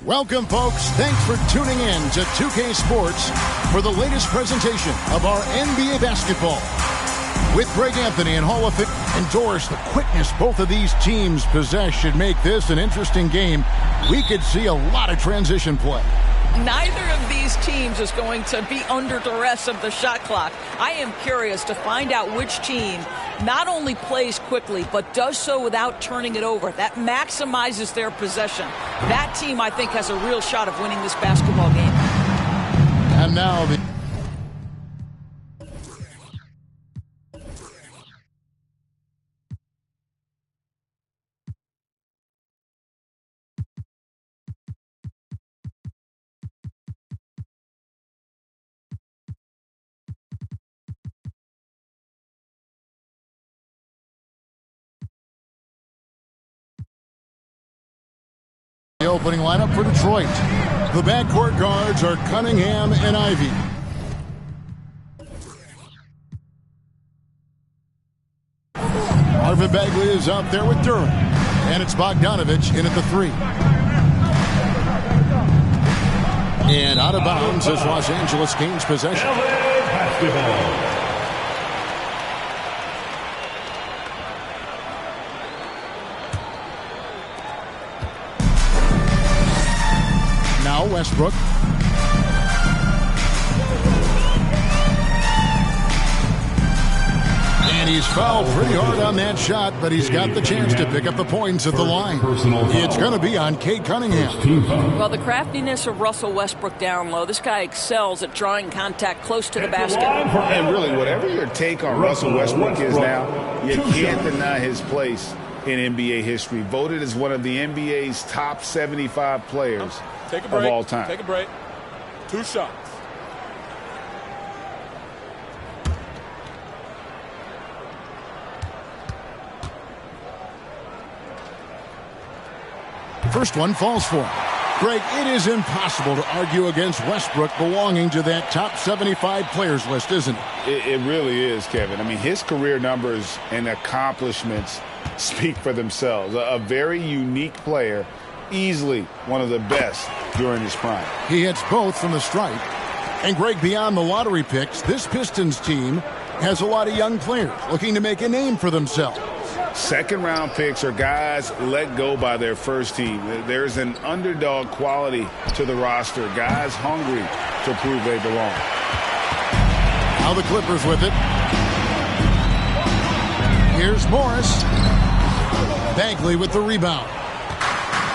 Welcome, folks. Thanks for tuning in to 2K Sports for the latest presentation of our NBA basketball. With Greg Anthony and Hall of Fame endorse, the quickness both of these teams possess should make this an interesting game. We could see a lot of transition play. Neither of these teams is going to be under duress of the shot clock. I am curious to find out which team not only plays quickly, but does so without turning it over. That maximizes their possession. That team, I think, has a real shot of winning this basketball game. And now the... The opening lineup for Detroit. The backcourt guards are Cunningham and Ivy. Marvin Bagley is out there with Durant. And it's Bogdanovich in at the 3. And out of bounds as Los Angeles gains possession. Now Westbrook. And he's fouled pretty hard on that shot, but he's got the chance to pick up the points at the line. It's going to be on Cade Cunningham. Well, the craftiness of Russell Westbrook down low. This guy excels at drawing contact close to the basket. And really, whatever your take on Russell Westbrook is now, you can't deny his place in NBA history. Voted as one of the NBA's top 75 players of all time. Take a break. 2 shots. First one falls for him. Greg, it is impossible to argue against Westbrook belonging to that top 75 players list, isn't it? It really is, Kevin. I mean, his career numbers and accomplishments speak for themselves. A very unique player, easily one of the best during his prime. He hits both from the stripe. And Greg, beyond the lottery picks, this Pistons team has a lot of young players looking to make a name for themselves. Second-round picks are guys let go by their first team. There's an underdog quality to the roster. Guys hungry to prove they belong. Now the Clippers with it. Here's Morris. Bagley with the rebound.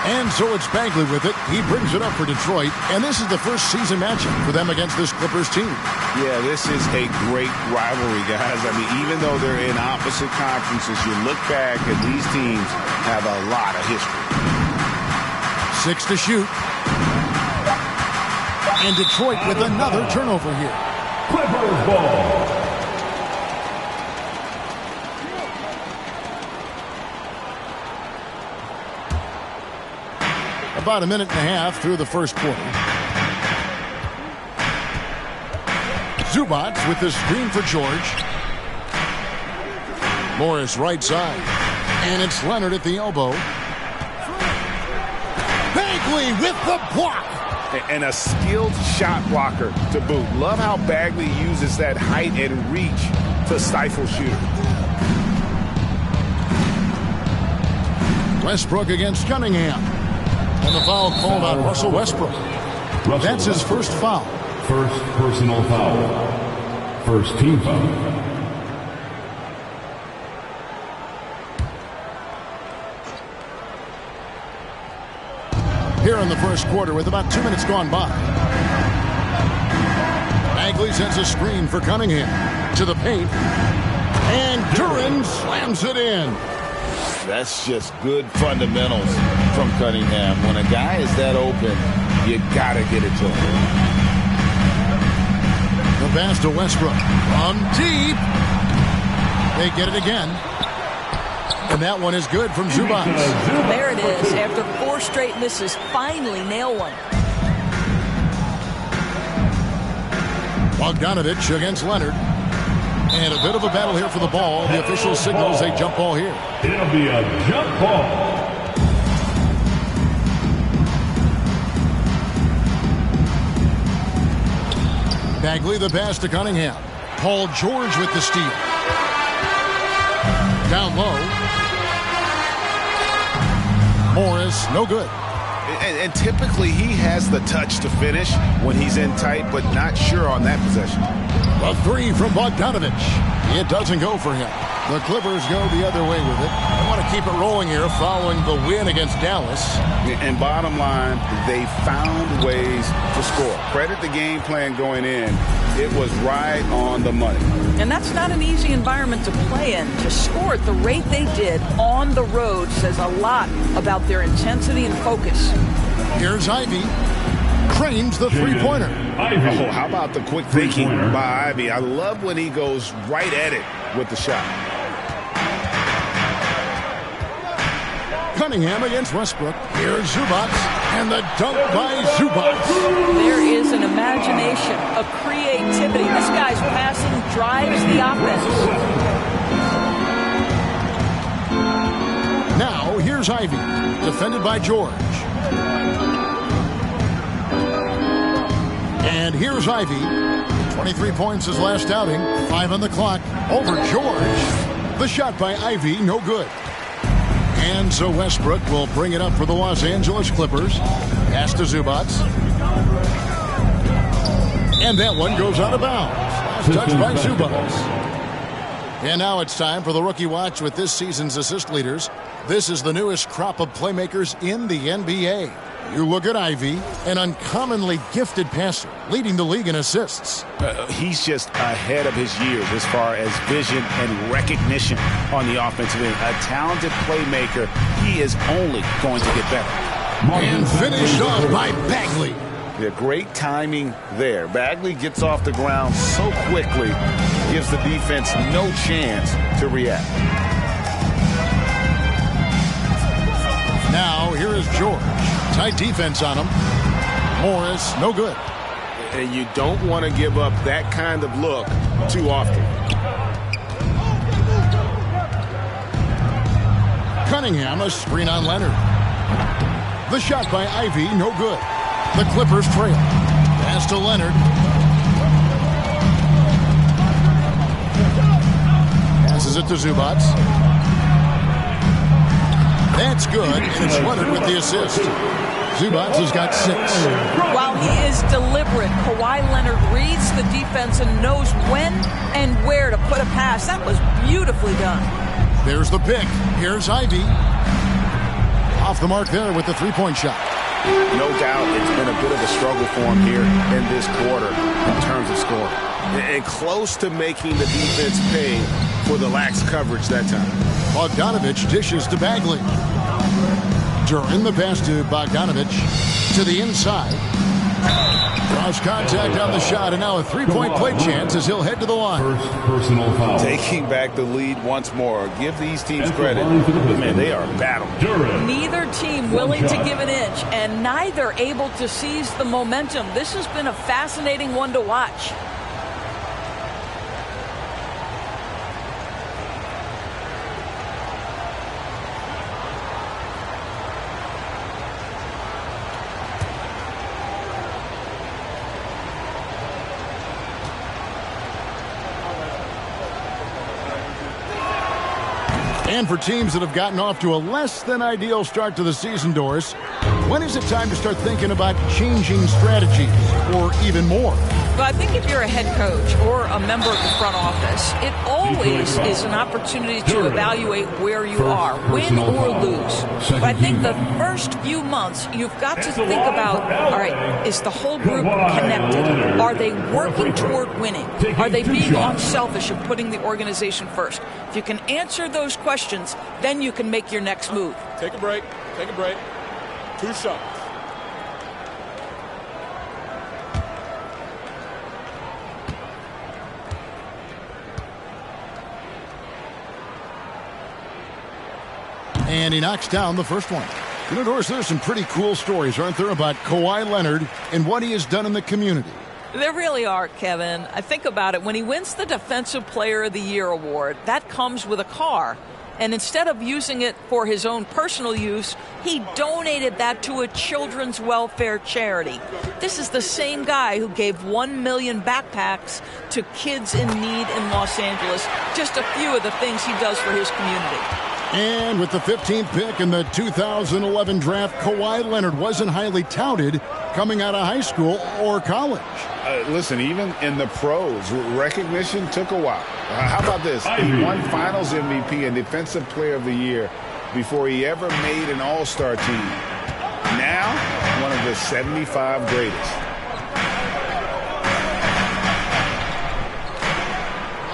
And so it's Bagley with it. He brings it up for Detroit. And this is the first season matchup for them against this Clippers team. Yeah, this is a great rivalry, guys. I mean, even though they're in opposite conferences, you look back and these teams have a lot of history. 6 to shoot. And Detroit with another turnover here. Clippers ball. About a minute and a half through the first quarter. Zubac with the screen for George. Morris right side. And it's Leonard at the elbow. Bagley with the block. And a skilled shot blocker to boot. Love how Bagley uses that height and reach to stifle shooters. Westbrook against Cunningham. And the foul called on Russell Westbrook. That's his first foul. First personal foul. First team foul. Here in the first quarter with about 2 minutes gone by. Bagley sends a screen for Cunningham to the paint. And Durant slams it in. That's just good fundamentals from Cunningham. When a guy is that open, you got to get it to him. The pass to Westbrook from deep. They get it again. And that one is good from Zubac. There it is. After 4 straight misses, finally nail one. Bogdanovich against Leonard. And a bit of a battle here for the ball. The official signals a jump ball here. It'll be a jump ball. Bagley the pass to Cunningham. Paul George with the steal. Down low. Morris, no good. And typically he has the touch to finish when he's in tight, but not sure on that possession. A three from Bogdanovich. It doesn't go for him. The Clippers go the other way with it. They want to keep it rolling here following the win against Dallas. And bottom line, they found ways to score. Credit the game plan going in. It was right on the money. And that's not an easy environment to play in. To score at the rate they did on the road says a lot about their intensity and focus. Here's Ivy. Cranes the three-pointer. Oh, how about the quick thinking by Ivy? I love when he goes right at it with the shot. Cunningham against Westbrook. Here's Zubac, and the dunk by Zubac. There is an imagination, a creativity. This guy's passing drives the offense. Now, here's Ivy, defended by George. And here's Ivy. 23 points his last outing. 5 on the clock. Over George. The shot by Ivy, no good. And so Westbrook will bring it up for the Los Angeles Clippers. Pass to Zubac. And that one goes out of bounds. Touched by Zubac. And now it's time for the Rookie Watch with this season's assist leaders. This is the newest crop of playmakers in the NBA. You look at Ivy, an uncommonly gifted passer, leading the league in assists. He's just ahead of his years as far as vision and recognition on the offensive end. A talented playmaker. He is only going to get better. And finished off by Bagley. Yeah, great timing there. Bagley gets off the ground so quickly, gives the defense no chance to react. Now, here is George. Tight defense on him. Morris, no good. And you don't want to give up that kind of look too often. Cunningham, a screen on Leonard. The shot by Ivy, no good. The Clippers trail. Pass to Leonard. Passes it to Zubac. That's good, and it's Leonard with the assist. Zubac has got 6. While he is deliberate, Kawhi Leonard reads the defense and knows when and where to put a pass. That was beautifully done. There's the pick. Here's Ivy. Off the mark there with the three-point shot. No doubt it's been a bit of a struggle for him here in this quarter in terms of scoring. And close to making the defense pay for the lax coverage that time. Bogdanovich dishes to Bagley. During the pass to Bogdanovich to the inside. Draws contact on the shot, and now a three-point play chance as he'll head to the line. First personal foul. Taking back the lead once more. Give these teams credit. Man, they are battling. Neither team willing to give an inch, and neither able to seize the momentum. This has been a fascinating one to watch. And for teams that have gotten off to a less than ideal start to the season, Doris, when is it time to start thinking about changing strategies or even more? Well, I think if you're a head coach or a member of the front office, it always is an opportunity to evaluate where you are, win or lose. But I think the first few months, you've got to think about, all right, is the whole group connected? Are they working toward winning? Are they being unselfish and putting the organization first? If you can answer those questions, then you can make your next move. Take a break. Take a break. 2 shots. And he knocks down the first one. You know, Doris, there's some pretty cool stories, aren't there, about Kawhi Leonard and what he has done in the community. There really are, Kevin. I think about it. When he wins the Defensive Player of the Year award, that comes with a car. and instead of using it for his own personal use, he donated that to a children's welfare charity. This is the same guy who gave 1 million backpacks to kids in need in Los Angeles. Just a few of the things he does for his community. And with the 15th pick in the 2011 draft, Kawhi Leonard wasn't highly touted coming out of high school or college. Listen, even in the pros, recognition took a while. How about this? He won Finals MVP and Defensive Player of the Year before he ever made an All-Star team. Now, one of the 75 greatest.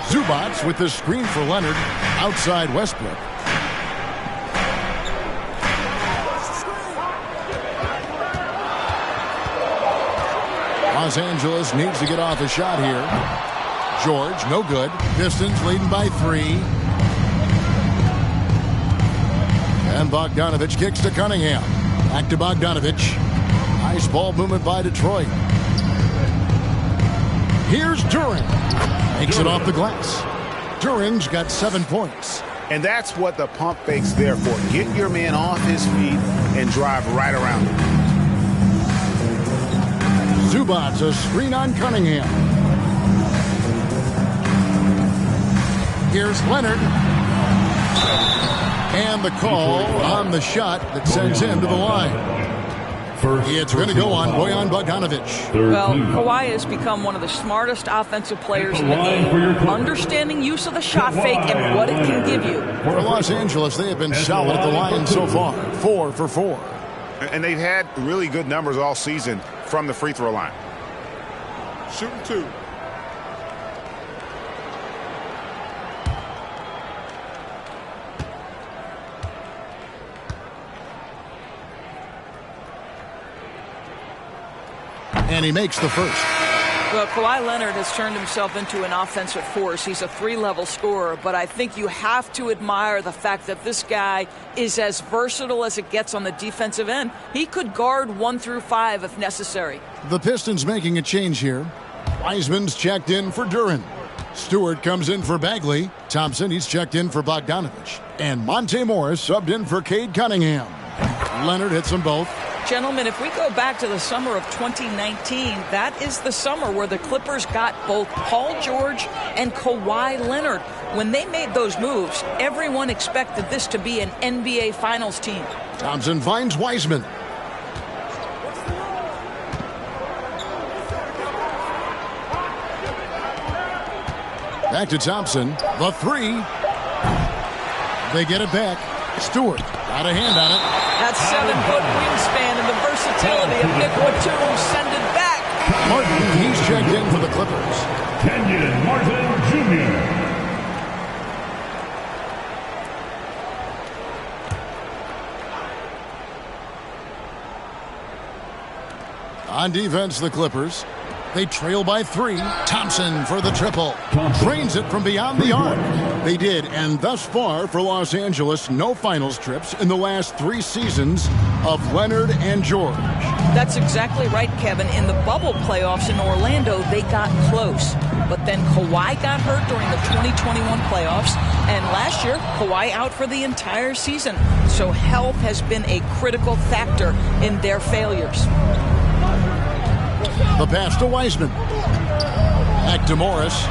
Zubats with the screen for Leonard outside Westbrook. Los Angeles needs to get off a shot here. George, no good. Pistons leading by 3. And Bogdanovich kicks to Cunningham. Back to Bogdanovich. Nice ball movement by Detroit. Here's Duren. Makes it off the glass. Duren's got 7 points. And that's what the pump fake's there for. Get your man off his feet and drive right around him. Zubats a screen on Cunningham. Here's Leonard. And the call on the shot that sends him to the line. It's going to go on Bojan Bogdanovich. Well, Kawhi has become one of the smartest offensive players in the game, understanding use of the shot fake and what it can give you. For Los Angeles, they have been solid at the line so far. 4 for 4. And they've had really good numbers all season from the free throw line. Shooting 2. And he makes the first. Well, Kawhi Leonard has turned himself into an offensive force. He's a 3-level scorer, but I think you have to admire the fact that this guy is as versatile as it gets on the defensive end. He could guard 1 through 5 if necessary. The Pistons making a change here. Wiseman's checked in for Duren. Stewart comes in for Bagley. Thompson, he's checked in for Bogdanovich. And Monte Morris subbed in for Cade Cunningham. Leonard hits them both. Gentlemen, if we go back to the summer of 2019, that is the summer where the Clippers got both Paul George and Kawhi Leonard. When they made those moves, everyone expected this to be an NBA Finals team. Thompson finds Wiseman. Back to Thompson. The 3. They get it back. Stewart got a hand on it. That 7-foot wingspan and the versatility of Nick Batum send it back. Martin, he's checked in for the Clippers. Kenyon Martin Jr. On defense, the Clippers. They trail by 3. Thompson for the triple. Drains it from beyond the arc. They did, and thus far for Los Angeles, no finals trips in the last 3 seasons of Leonard and George. That's exactly right, Kevin. In the bubble playoffs in Orlando, they got close. But then Kawhi got hurt during the 2021 playoffs, and last year, Kawhi out for the entire season. So health has been a critical factor in their failures. The pass to Wiseman. Back to Morris.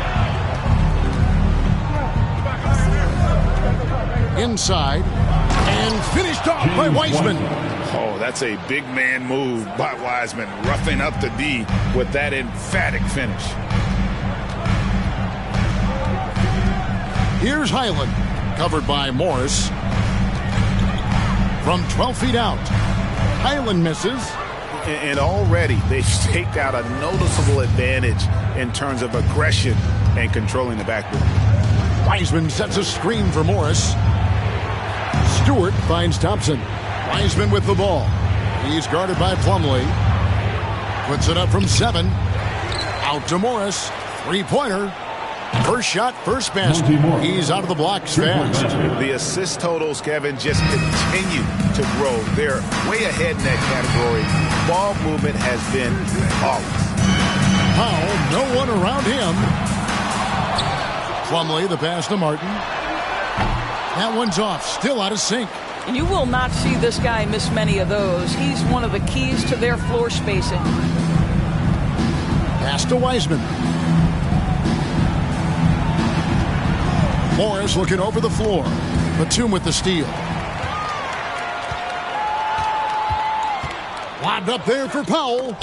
Inside. And finished off by Wiseman. Oh, that's a big man move by Wiseman, roughing up the D with that emphatic finish. Here's Highland, covered by Morris. From 12 feet out. Highland misses. And already they've staked out a noticeable advantage in terms of aggression and controlling the backboard. Wiseman sets a screen for Morris. Stewart finds Thompson. Wiseman with the ball. He's guarded by Plumlee. Puts it up from 7. Out to Morris. 3-pointer. First shot, first basket. He's out of the blocks fast. The assist totals, Kevin, just continue to grow. They're way ahead in that category. Ball movement has been flawless. Powell, no one around him. Plumlee, the pass to Martin. That one's off, still out of sync. You will not see this guy miss many of those. He's one of the keys to their floor spacing. Pass to Wiseman. Morris looking over the floor. Batum with the steal. Lobbed up there for Powell.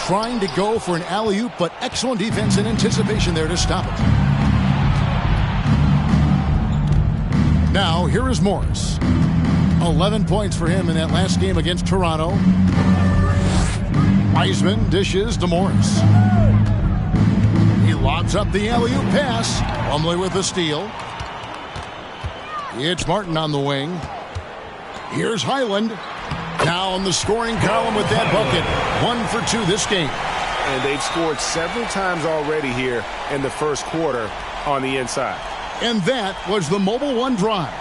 Trying to go for an alley-oop, but excellent defense and anticipation there to stop it. Now, here is Morris. 11 points for him in that last game against Toronto. Wiseman dishes to Morris. He lobs up the alley-oop pass. Plumlee with the steal. It's Martin on the wing. Here's Highland. Now on the scoring column with that bucket. 1 for 2 this game. And they've scored several times already here in the first quarter on the inside. And that was the Mobile One drive.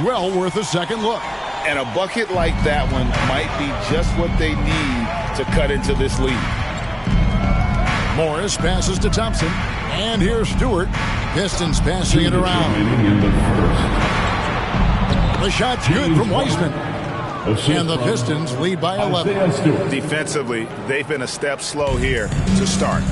Well worth a second look. And a bucket like that one might be just what they need to cut into this lead. Morris passes to Thompson. And here's Stewart. Pistons passing it around. The shot's good from Wiseman. And the Pistons lead by 11. Defensively, they've been a step slow here to start.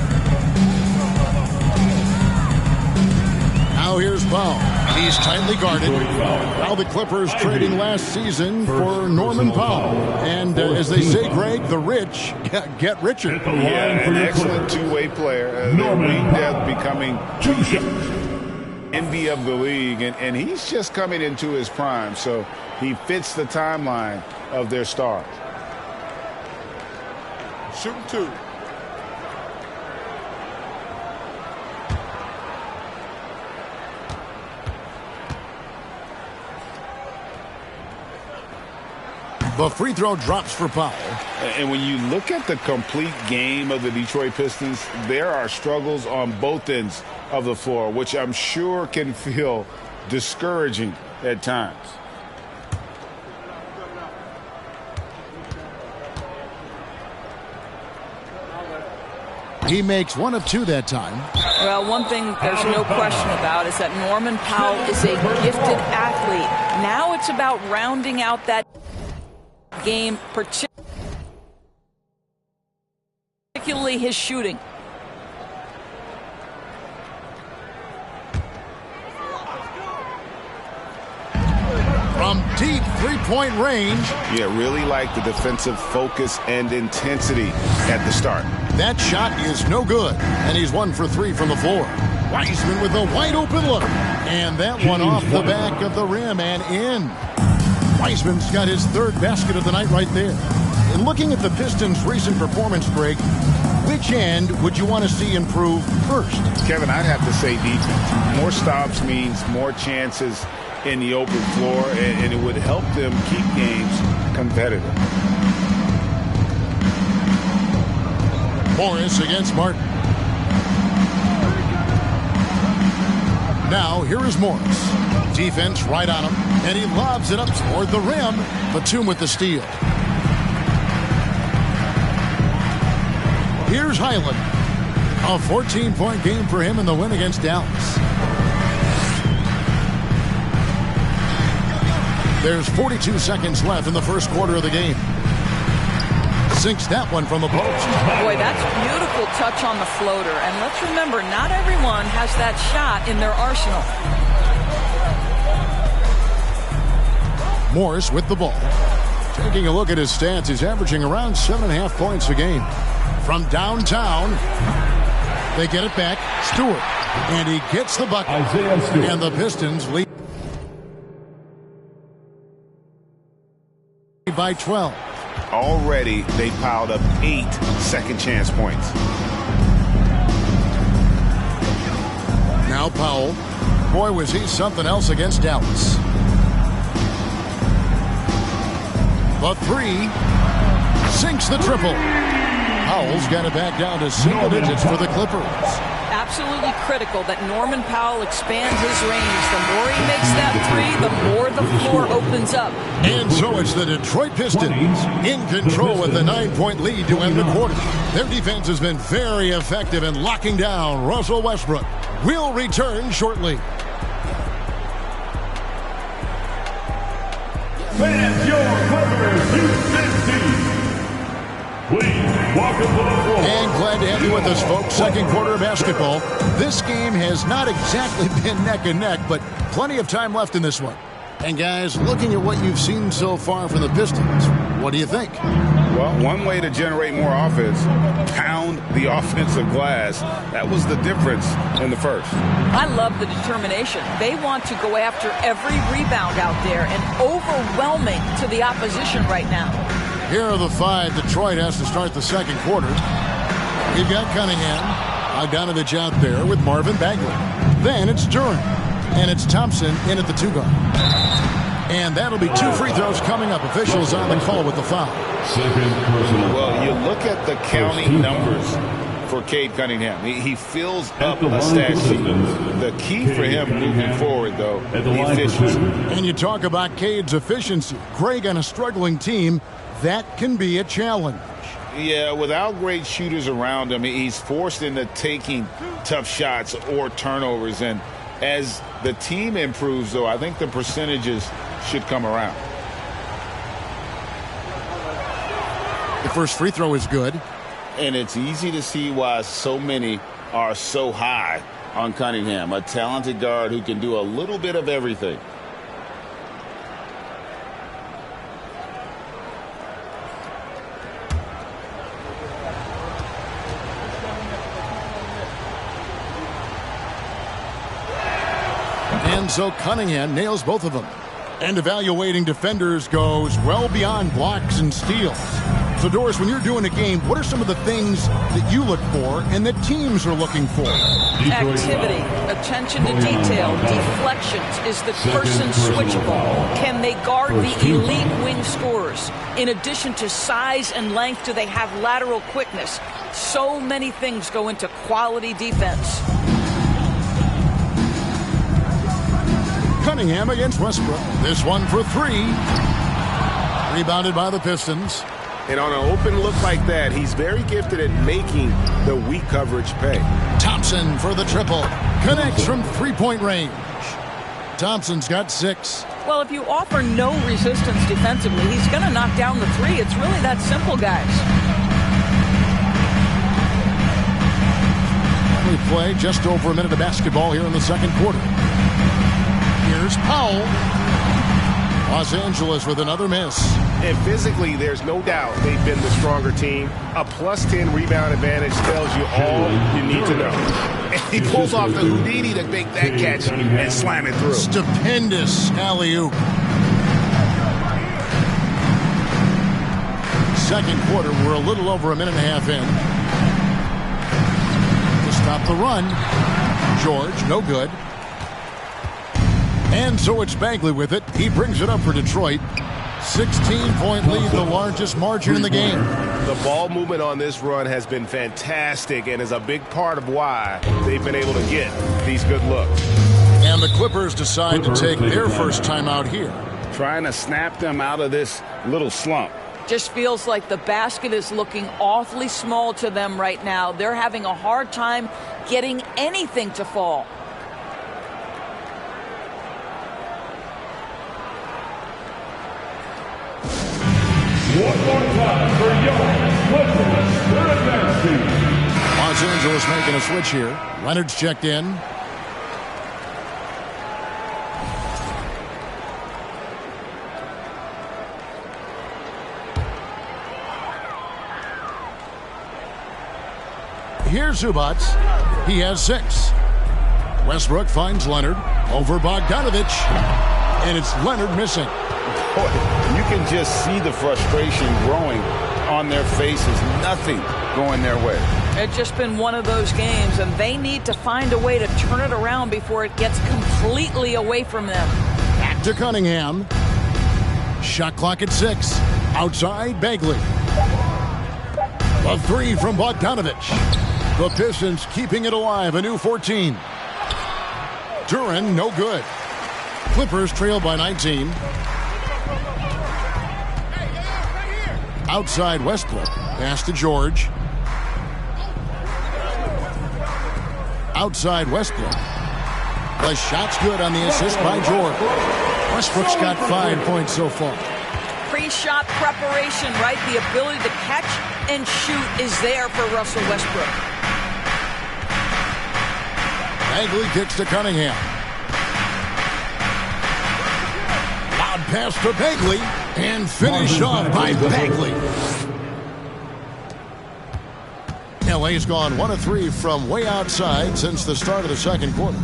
Now here's Powell. He's tightly guarded. Now the Clippers trading last season for Norman Powell. And as they say, Greg, the rich get richer. Yeah, an excellent two-way player. Their wing depth becoming envy of the league. And he's just coming into his prime. So he fits the timeline of their stars. Shooting 2. The free throw drops for Powell. And when you look at the complete game of the Detroit Pistons, there are struggles on both ends of the floor, which I'm sure can feel discouraging at times. He makes 1 of 2 that time. Well, one thing there's no question about is that Norman Powell is a gifted athlete. Now it's about rounding out that game, particularly his shooting. From deep three-point range. Yeah, really like the defensive focus and intensity at the start. That shot is no good, and he's 1 for 3 from the floor. Wiseman with a wide-open look, and that one off the back of the rim and in. Wiseman's got his 3rd basket of the night right there. In looking at the Pistons' recent performance, Greg, which end would you want to see improve first? Kevin, I'd have to say defense. More stops means more chances in the open floor, and it would help them keep games competitive. Morris against Martin. Now, here is Morris. Defense right on him, and he lobs it up toward the rim. Batum with the steal. Here's Highland. A 14-point game for him in the win against Dallas. There's 42 seconds left in the first quarter of the game. Sinks that one from the post. Boy, that's a beautiful touch on the floater. And let's remember, not everyone has that shot in their arsenal. Morris with the ball. Taking a look at his stats, he's averaging around 7.5 points a game. From downtown, they get it back. Stewart. And he gets the bucket. And the Pistons lead by 12. Already, they piled up 8 second-chance points. Now Powell. Boy, was he something else against Dallas. The three. Sinks the triple. Powell's got it back down to single digits for the Clippers. Absolutely critical that Norman Powell expands his range. The more he makes that three, the more the floor opens up. And so it's the Detroit Pistons in control with the 9-point lead to end the quarter. Their defense has been very effective in locking down Russell Westbrook. We'll return shortly. Fans, your Clippers, Houston team. Please welcome to the floor. And glad to have you with us, folks. Second quarter of basketball. This game has not exactly been neck and neck, but plenty of time left in this one. And guys, looking at what you've seen so far from the Pistons, what do you think? Well, one way to generate more offense, pound the offensive glass. That was the difference in the first. I love the determination. They want to go after every rebound out there and overwhelming to the opposition right now. Here are the 5 Detroit has to start the second quarter. We've got Cunningham, Bogdanovich out there with Marvin Bagley. Then it's Duran, and it's Thompson in at the 2-guard. And that'll be 2 free throws coming up. Officials on the call with the foul. Well, you look at the counting numbers for Cade Cunningham. He fills up a stat sheet. The key for him moving forward, though, efficiency. And you talk about Cade's efficiency. Greg on a struggling team, that can be a challenge. Yeah, without great shooters around him, he's forced into taking tough shots or turnovers. And as the team improves, though, I think the percentages should come around. The first free throw is good. And it's easy to see why so many are so high on Cunningham, a talented guard who can do a little bit of everything. And so Cunningham nails both of them. And evaluating defenders goes well beyond blocks and steals. So, Doris, when you're doing a game, what are some of the things that you look for and that teams are looking for? Activity, attention to detail, deflections. Is the person switchable? Can they guard the elite wing scorers? In addition to size and length, do they have lateral quickness? So many things go into quality defense. Cunningham against Westbrook. This one for 3. Rebounded by the Pistons. And on an open look like that, he's very gifted at making the weak coverage pay. Thompson for the triple. Connects from 3-point range. Thompson's got 6. Well, if you offer no resistance defensively, he's going to knock down the 3. It's really that simple, guys. We play just over a minute of basketball here in the second quarter. Here's Powell. Los Angeles with another miss. And physically, there's no doubt they've been the stronger team. A +10 rebound advantage tells you all you need to know. And he pulls off the Houdini to make that catch and slam it through. Stupendous alley-oop. second quarter. We're a little over a minute and a half in. To stop the run. George, no good. And so it's Bagley with it. He brings it up for Detroit. 16-point lead, the largest margin in the game. The ball movement on this run has been fantastic and is a big part of why they've been able to get these good looks. And the Clippers decide to take their first time out here. Trying to snap them out of this little slump. Just feels like the basket is looking awfully small to them right now. They're having a hard time getting anything to fall. One more time for Los Angeles making a switch here. Leonard's checked in. Here's Zubac. He has 6. Westbrook finds Leonard over Bogdanovich. And it's Leonard missing. Boy, you can just see the frustration growing on their faces. Nothing going their way. It's just been one of those games, and they need to find a way to turn it around before it gets completely away from them. Back to Cunningham. Shot clock at 6. Outside, Bagley. A 3 from Bogdanovich. The Pistons keeping it alive, a new 14. Duran, no good. Clippers trail by 19. Outside Westbrook. Pass to George. Outside Westbrook. The shot's good on the assist by George. Westbrook's got 5 points so far. Pre-shot preparation, right? The ability to catch and shoot is there for Russell Westbrook. Bagley kicks to Cunningham. Loud pass to Bagley. And finish off by Bagley. LA's gone 1 of 3 from way outside since the start of the second quarter.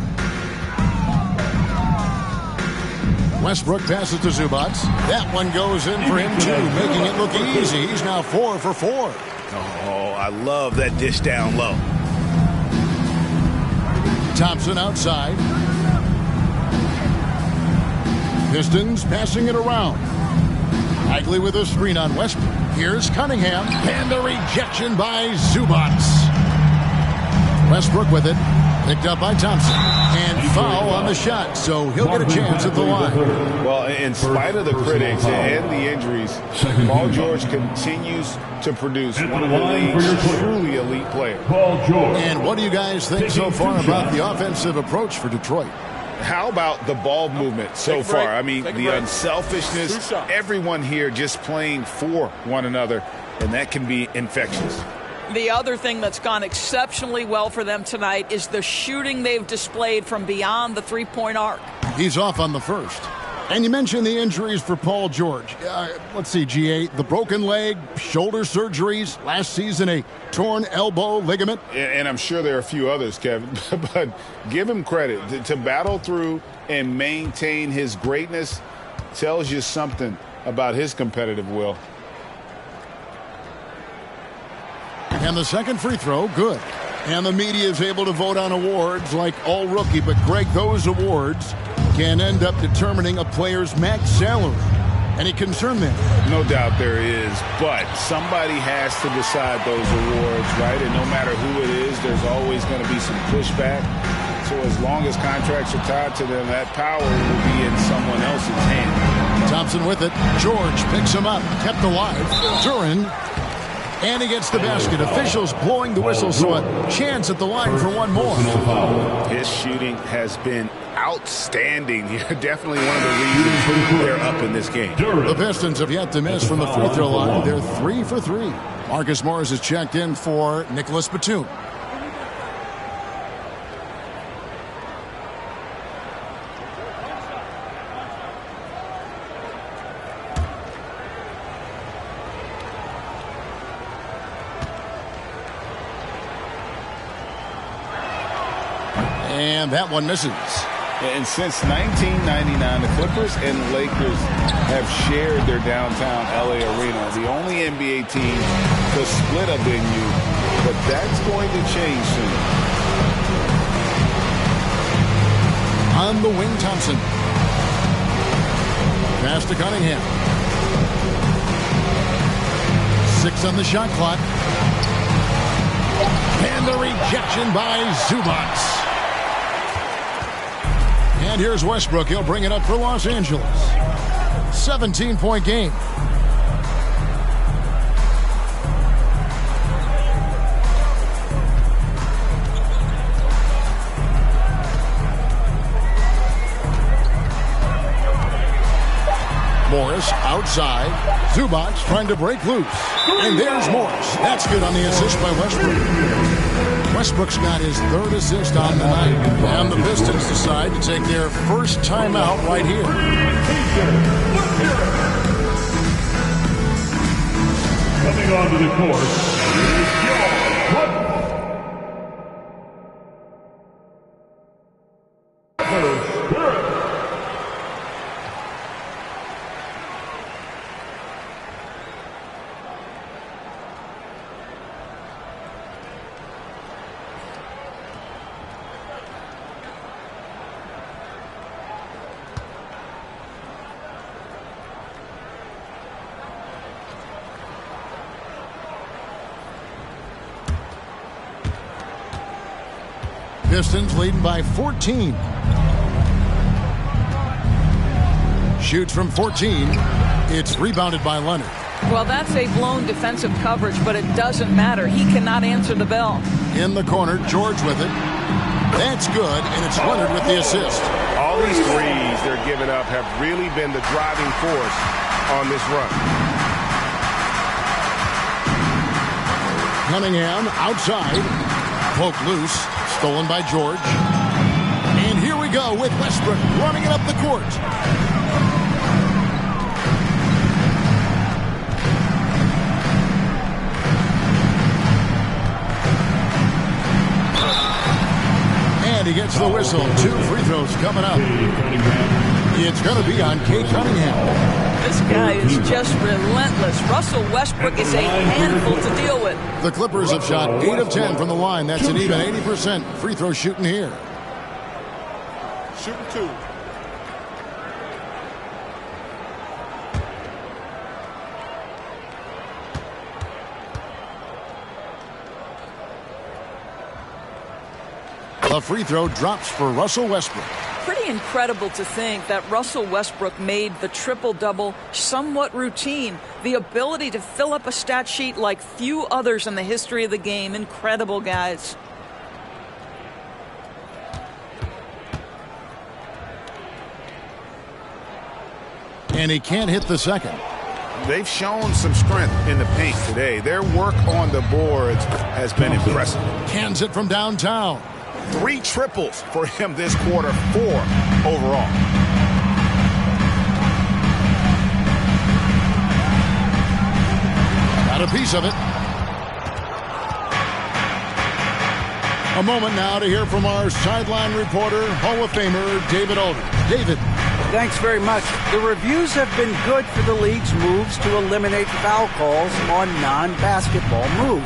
Westbrook passes to Zubac. That one goes in for him too, making it look easy. He's now 4 for 4. Oh, I love that dish down low. Thompson outside. Pistons passing it around. Bagley with a screen on Westbrook. Here's Cunningham. And a rejection by Zubac. Westbrook with it. Picked up by Thompson. And foul on the shot, so he'll get a chance at the line. Well, in spite of the critics and the injuries, Paul George continues to produce one of the league's truly elite players. And what do you guys think so far about the offensive approach for Detroit? How about the ball movement so far? I mean, the unselfishness, everyone here just playing for one another, and that can be infectious. The other thing that's gone exceptionally well for them tonight is the shooting they've displayed from beyond the three-point arc. He's off on the first. And you mentioned the injuries for Paul George. Let's see, G8, the broken leg, shoulder surgeries, last season a torn elbow ligament. And I'm sure there are a few others, Kevin, but give him credit. To battle through and maintain his greatness tells you something about his competitive will. And the second free throw, good. And the media is able to vote on awards like all rookie, but Greg, those awards can end up determining a player's max salary. Any concern there? No doubt there is, but somebody has to decide those awards, right? And no matter who it is, there's always going to be some pushback. So as long as contracts are tied to them, that power will be in someone else's hand. Thompson with it. George picks him up, kept alive. Duran. And he gets the basket. Officials blowing the whistle, so a chance at the line for one more. His shooting has been outstanding. Definitely one of the reasons they're up in this game. The Pistons have yet to miss from the free throw line. They're 3 for 3. Marcus Morris is checked in for Nicholas Batum. And that one misses. And since 1999, the Clippers and Lakers have shared their downtown LA arena. The only NBA team to split a venue, but that's going to change soon. On the wing, Thompson. Pass to Cunningham. 6 on the shot clock. And the rejection by Zubac. And here's Westbrook. He'll bring it up for Los Angeles. 17-point game. Morris outside. Zubac trying to break loose. And there's Morris. That's good on the assist by Westbrook. Westbrook's got his 3rd assist on the night. And the Pistons decide to take their first timeout right here. Coming onto the court is your Pistons leading by 14. Shoots from 14. It's rebounded by Leonard. Well, that's a blown defensive coverage, but it doesn't matter. He cannot answer the bell. In the corner, George with it. That's good, and it's Leonard with the assist. All these threes they're giving up have really been the driving force on this run. Cunningham outside. Poke loose. Stolen by George. And here we go with Westbrook running it up the court. And he gets the whistle. 2 free throws coming up. It's going to be on Cade Cunningham. This guy is just relentless. Russell Westbrook is a handful to deal with. The Clippers have shot 8 of 10 from the line. That's an even 80% free throw shooting here. Shooting 2. The free throw drops for Russell Westbrook. Pretty incredible to think that Russell Westbrook made the triple-double somewhat routine. The ability to fill up a stat sheet like few others in the history of the game. Incredible, guys. And he can't hit the second. They've shown some strength in the paint today. Their work on the boards has been impressive. Cans it from downtown. 3 triples for him this quarter, 4 overall. Got a piece of it. A moment now to hear from our sideline reporter, Hall of Famer David Alden. David. Thanks very much. The reviews have been good for the league's moves to eliminate foul calls on non-basketball moves.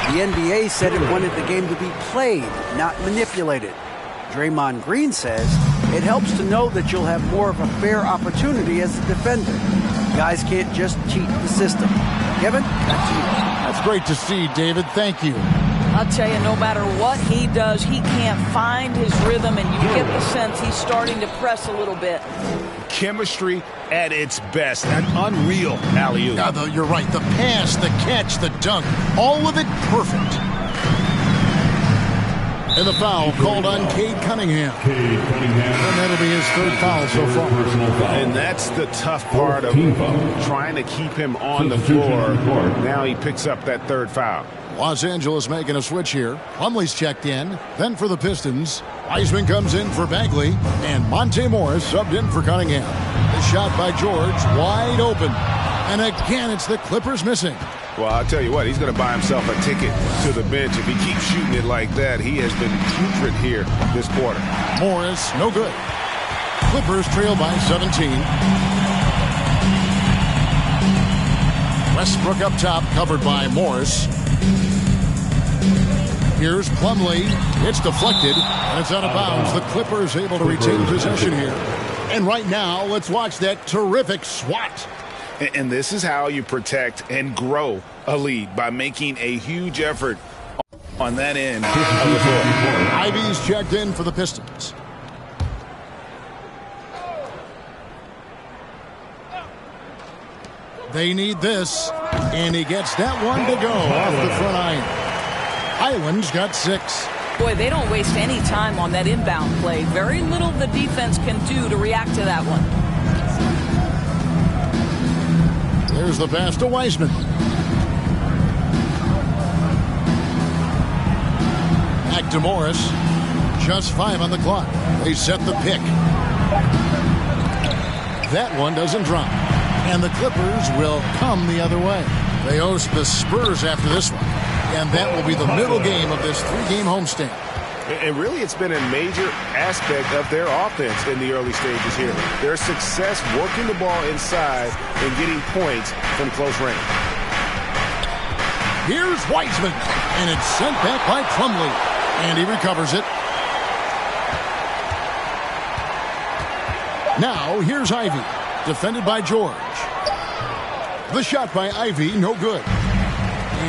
The NBA said it wanted the game to be played, not manipulated. Draymond Green says it helps to know that you'll have more of a fair opportunity as a defender. Guys can't just cheat the system. Kevin, back to you. That's great to see, David. Thank you. I'll tell you, no matter what he does, he can't find his rhythm, and you get the sense he's starting to press a little bit. Chemistry at its best. An unreal alley-oop. Yeah, you're right. The pass, the catch, the dunk, all of it perfect. And the foul called on Cade Cunningham. And that'll be his 3rd foul so far. And that's the tough part of trying to keep him on the floor. Now he picks up that 3rd foul. Los Angeles making a switch here. Plumlee's checked in. Then for the Pistons, Wiseman comes in for Bagley. And Monte Morris subbed in for Cunningham. The shot by George, wide open. And again, it's the Clippers missing. Well, I'll tell you what, he's going to buy himself a ticket to the bench. If he keeps shooting it like that, he has been putrid here this quarter. Morris, no good. Clippers trail by 17. Westbrook up top, covered by Morris. Here's Plumlee. It's deflected, and it's out of bounds. The Clippers able to retain possession here. And right now, let's watch that terrific swat. And this is how you protect and grow a lead, by making a huge effort on that end of the floor. Ivy's checked in for the Pistons. They need this, and he gets that one to go off the front iron. Highland's got 6. Boy, they don't waste any time on that inbound play. Very little the defense can do to react to that one. There's the pass to Wiseman. Back to Morris. Just 5 on the clock. They set the pick. That one doesn't drop. And the Clippers will come the other way. They host the Spurs after this one. And that will be the middle game of this 3-game homestand. And really, it's been a major aspect of their offense in the early stages here. Their success working the ball inside and getting points from close range. Here's Wiseman, and it's sent back by Plumlee, and he recovers it. Now, here's Ivy, defended by George. The shot by Ivy, no good.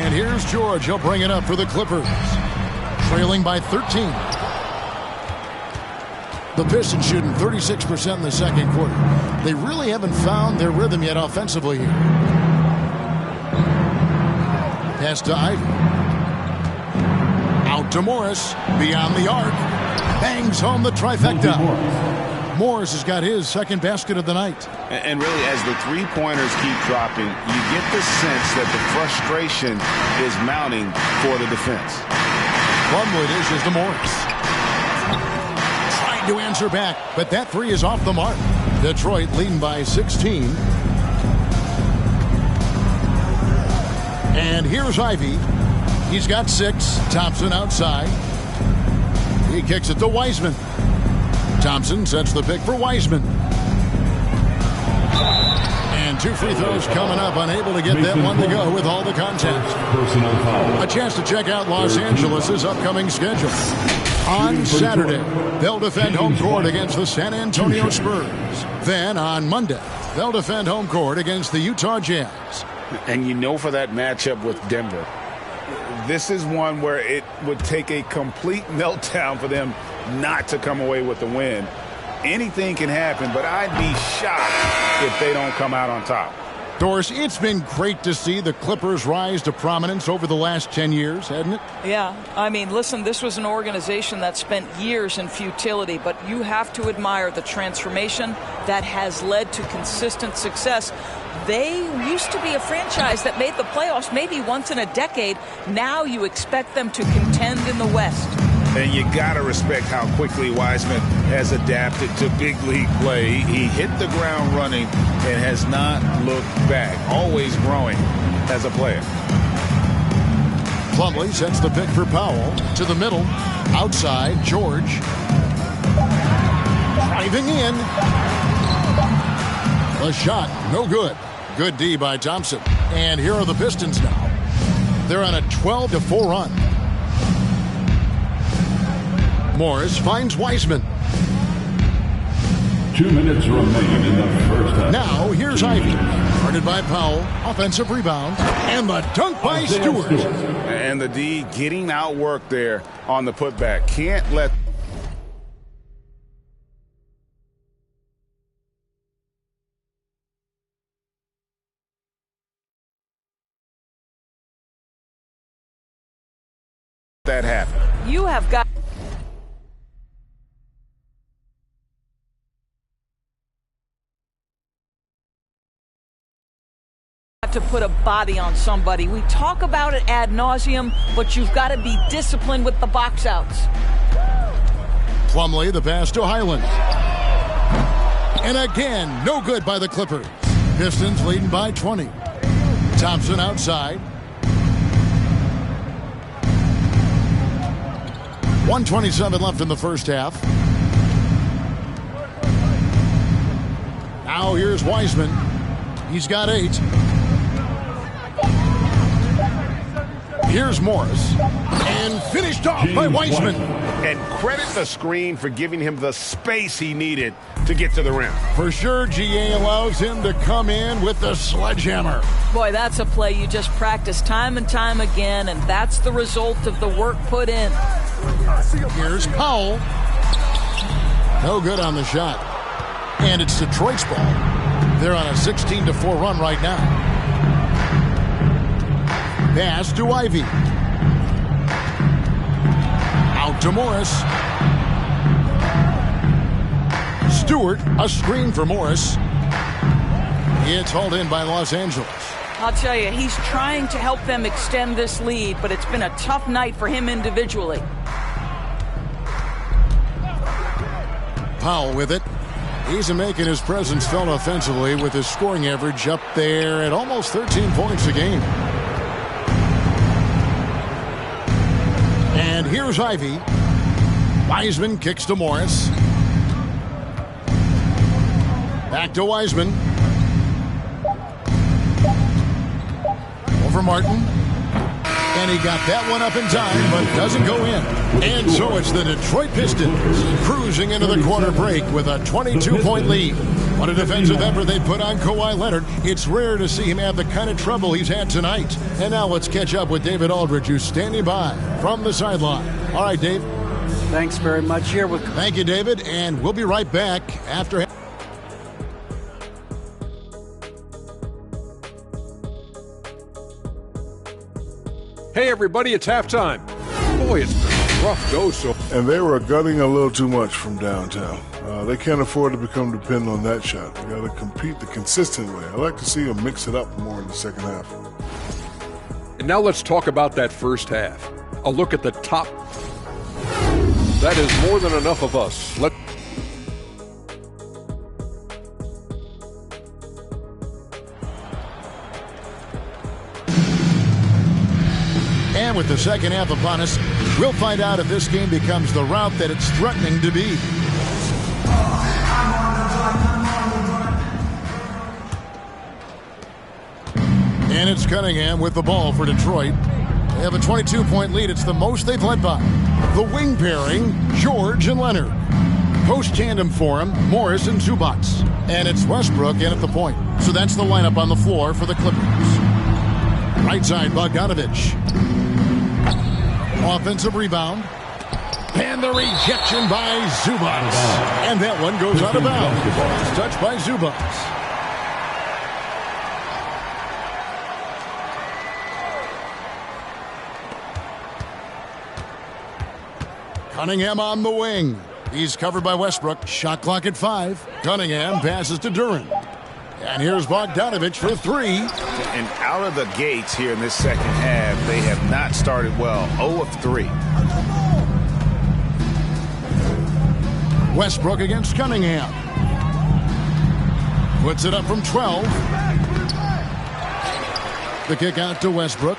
And here's George. He'll bring it up for the Clippers. Trailing by 13. The Pistons shooting 36% in the second quarter. They really haven't found their rhythm yet offensively here. Pass to Ivy. Out to Morris. Beyond the arc. Bangs home the trifecta. Morris has got his second basket of the night. And really, as the three-pointers keep dropping, you get the sense that the frustration is mounting for the defense. Plumlee dishes to Morris. Trying to answer back, but that three is off the mark. Detroit leading by 16. And here's Ivy. He's got 6. Thompson outside. He kicks it to Wiseman. Thompson sets the pick for Wiseman. And 2 free throws coming up, unable to get that one to go with all the contact. A chance to check out Los Angeles' upcoming schedule. On Saturday, they'll defend home court against the San Antonio Spurs. Then on Monday, they'll defend home court against the Utah Jazz. And you know, for that matchup with Denver, this is one where it would take a complete meltdown for them not to come away with the win. Anything can happen, but I'd be shocked if they don't come out on top. Doris, it's been great to see the Clippers rise to prominence over the last 10 years, hasn't it? Yeah, I mean, listen, this was an organization that spent years in futility, but you have to admire the transformation that has led to consistent success. They used to be a franchise that made the playoffs maybe once in a decade. Now you expect them to contend in the West. And you got to respect how quickly Wiseman has adapted to big league play. He hit the ground running and has not looked back, always growing as a player. Plumlee sets the pick for Powell to the middle. Outside, George. Driving in. The shot, no good. Good D by Thompson. And here are the Pistons now. They're on a 12-4 run. Morris finds Wiseman. 2 minutes remain in the first half. Now, here's Ivy. Guarded by Powell. Offensive rebound. And the dunk by Stewart. And the D getting outworked there on the putback. Can't let that happen. You have got to put a body on somebody. We talk about it ad nauseum, but you've got to be disciplined with the box outs. Plumlee, the pass to Highland. And again, no good by the Clippers. Pistons leading by 20. Thompson outside. 1:27 left in the first half. Now here's Wiseman. He's got 8. Here's Morris. And finished off by Wiseman. And credit the screen for giving him the space he needed to get to the rim. For sure, GA allows him to come in with the sledgehammer. Boy, that's a play you just practice time and time again, and that's the result of the work put in. Here's Powell. No good on the shot. And it's Detroit's ball. They're on a 16-4 run right now. Pass to Ivy. Out to Morris. Stewart, a screen for Morris. It's hauled in by Los Angeles. I'll tell you, he's trying to help them extend this lead, but it's been a tough night for him individually. Powell with it. He's making his presence felt offensively with his scoring average up there at almost 13 points a game. And here's Ivy. Wiseman kicks to Morris. Back to Wiseman. Over Martin. And he got that one up in time, but doesn't go in. And so it's the Detroit Pistons cruising into the quarter break with a 22-point lead. What a defensive effort they put on Kawhi Leonard. It's rare to see him have the kind of trouble he's had tonight. And now let's catch up with David Aldridge, who's standing by from the sideline. All right, Dave. Thanks very much. Here with. Thank you, David. And we'll be right back after. Hey, everybody, it's halftime. Boy, it's been a rough go so. And they were gutting a little too much from downtown. They can't afford to become dependent on that shot. They got to compete the consistent way. I like to see them mix it up more in the second half. And now let's talk about that first half. A look at the top. That is more than enough of us. And with the second half upon us, we'll find out if this game becomes the route that it's threatening to be. And it's Cunningham with the ball for Detroit. They have a 22-point lead. It's the most they've led by. The wing pairing, George and Leonard. Post tandem for him, Morris and Zubac. And it's Westbrook in at the point. So that's the lineup on the floor for the Clippers. Right side, Bogdanovich. Offensive rebound. And the rejection by Zubac. And that one goes out of bounds. It's touched by Zubac. Cunningham on the wing. He's covered by Westbrook. Shot clock at 5. Cunningham passes to Duren. And here's Bogdanovich for 3. And out of the gates here in this second half, they have not started well. 0 of 3. Westbrook against Cunningham. Puts it up from 12. The kick out to Westbrook.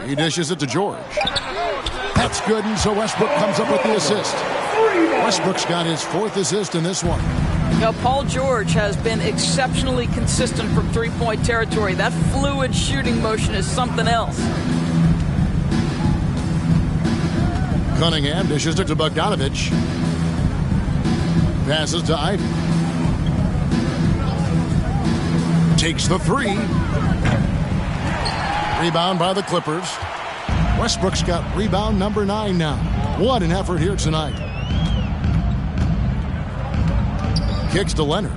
He dishes it to George. That's good, and so Westbrook comes up with the assist. Westbrook's got his 4th assist in this one. Now, Paul George has been exceptionally consistent from three-point territory. That fluid shooting motion is something else. Cunningham dishes it to Bogdanovich. Passes to Ivy. Takes the 3. Rebound by the Clippers. Westbrook's got rebound number 9 now. What an effort here tonight. Kicks to Leonard.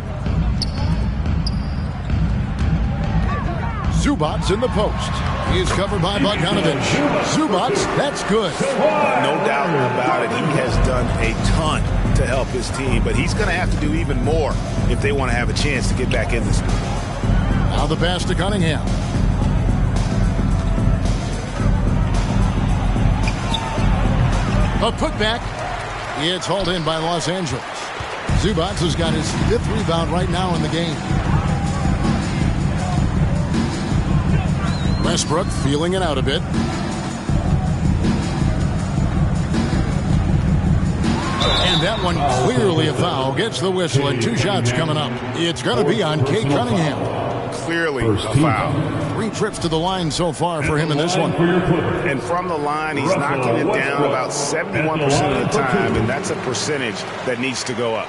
Zubac in the post. He is covered by Bogdanovich. Zubac, that's good. No doubt about it. He has done a ton to help his team, but he's going to have to do even more if they want to have a chance to get back in this game. Now the pass to Cunningham. A putback. It's hauled in by Los Angeles. Zubac has got his 5th rebound right now in the game. Westbrook feeling it out a bit. And that one clearly a foul. Gets the whistle and 2 shots coming up. It's going to be on Cade Cunningham. Clearly a foul. 3 trips to the line so far for him in this one. And from the line, he's knocking it down about 71% of the time, and that's a percentage that needs to go up.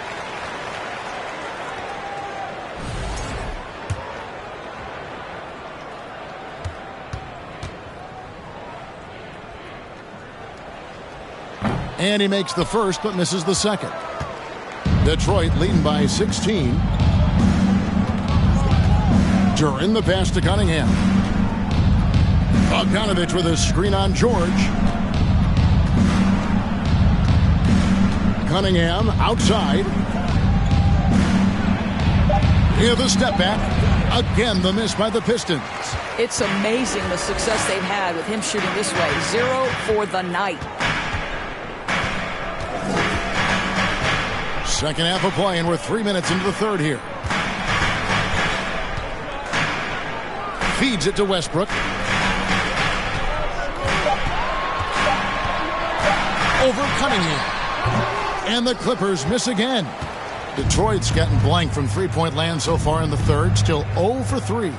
And he makes the first but misses the second. Detroit leading by 16. Duran the pass to Cunningham. Bogdanovich with a screen on George. Cunningham outside. Here the step back. Again the miss by the Pistons. It's amazing the success they've had with him shooting this way. 0 for the night. Second half of play, and we're 3 minutes into the third here. Feeds it to Westbrook. Over Cunningham. And the Clippers miss again. Detroit's gotten blank from three-point land so far in the third. Still 0 for 3.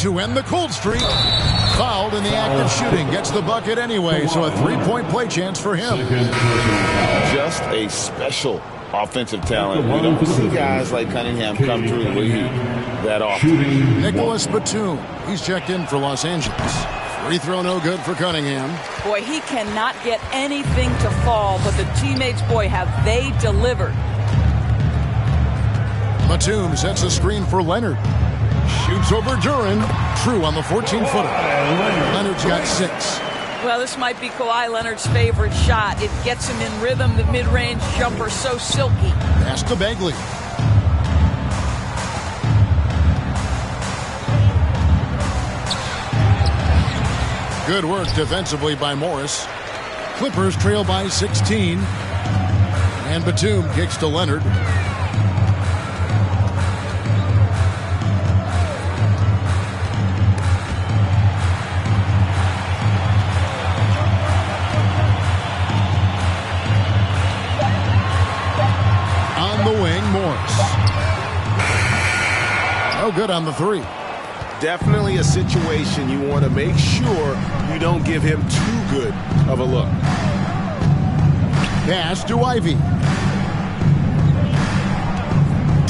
To end the cold streak. Fouled in the act of shooting. Gets the bucket anyway, so a 3-point play chance for him. Just a special offensive talent. We don't see guys like Cunningham come through the league that often. Nicholas Batum. He's checked in for Los Angeles. Free throw no good for Cunningham. Boy, he cannot get anything to fall, but the teammates, boy, have they delivered. Batum sets a screen for Leonard. Shoots over Duran. True on the 14-footer. Leonard's got 6. Well, this might be Kawhi Leonard's favorite shot. It gets him in rhythm. The mid-range jumper so silky. Pass to Bagley. Good work defensively by Morris. Clippers trail by 16. And Batum kicks to Leonard. No good on the 3. Definitely a situation you want to make sure you don't give him too good of a look. Pass to Ivy.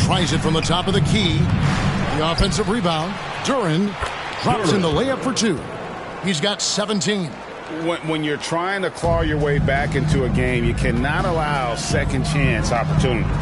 Tries it from the top of the key. The offensive rebound. Duran drops in the layup for 2. He's got 17. When you're trying to claw your way back into a game, you cannot allow second chance opportunities.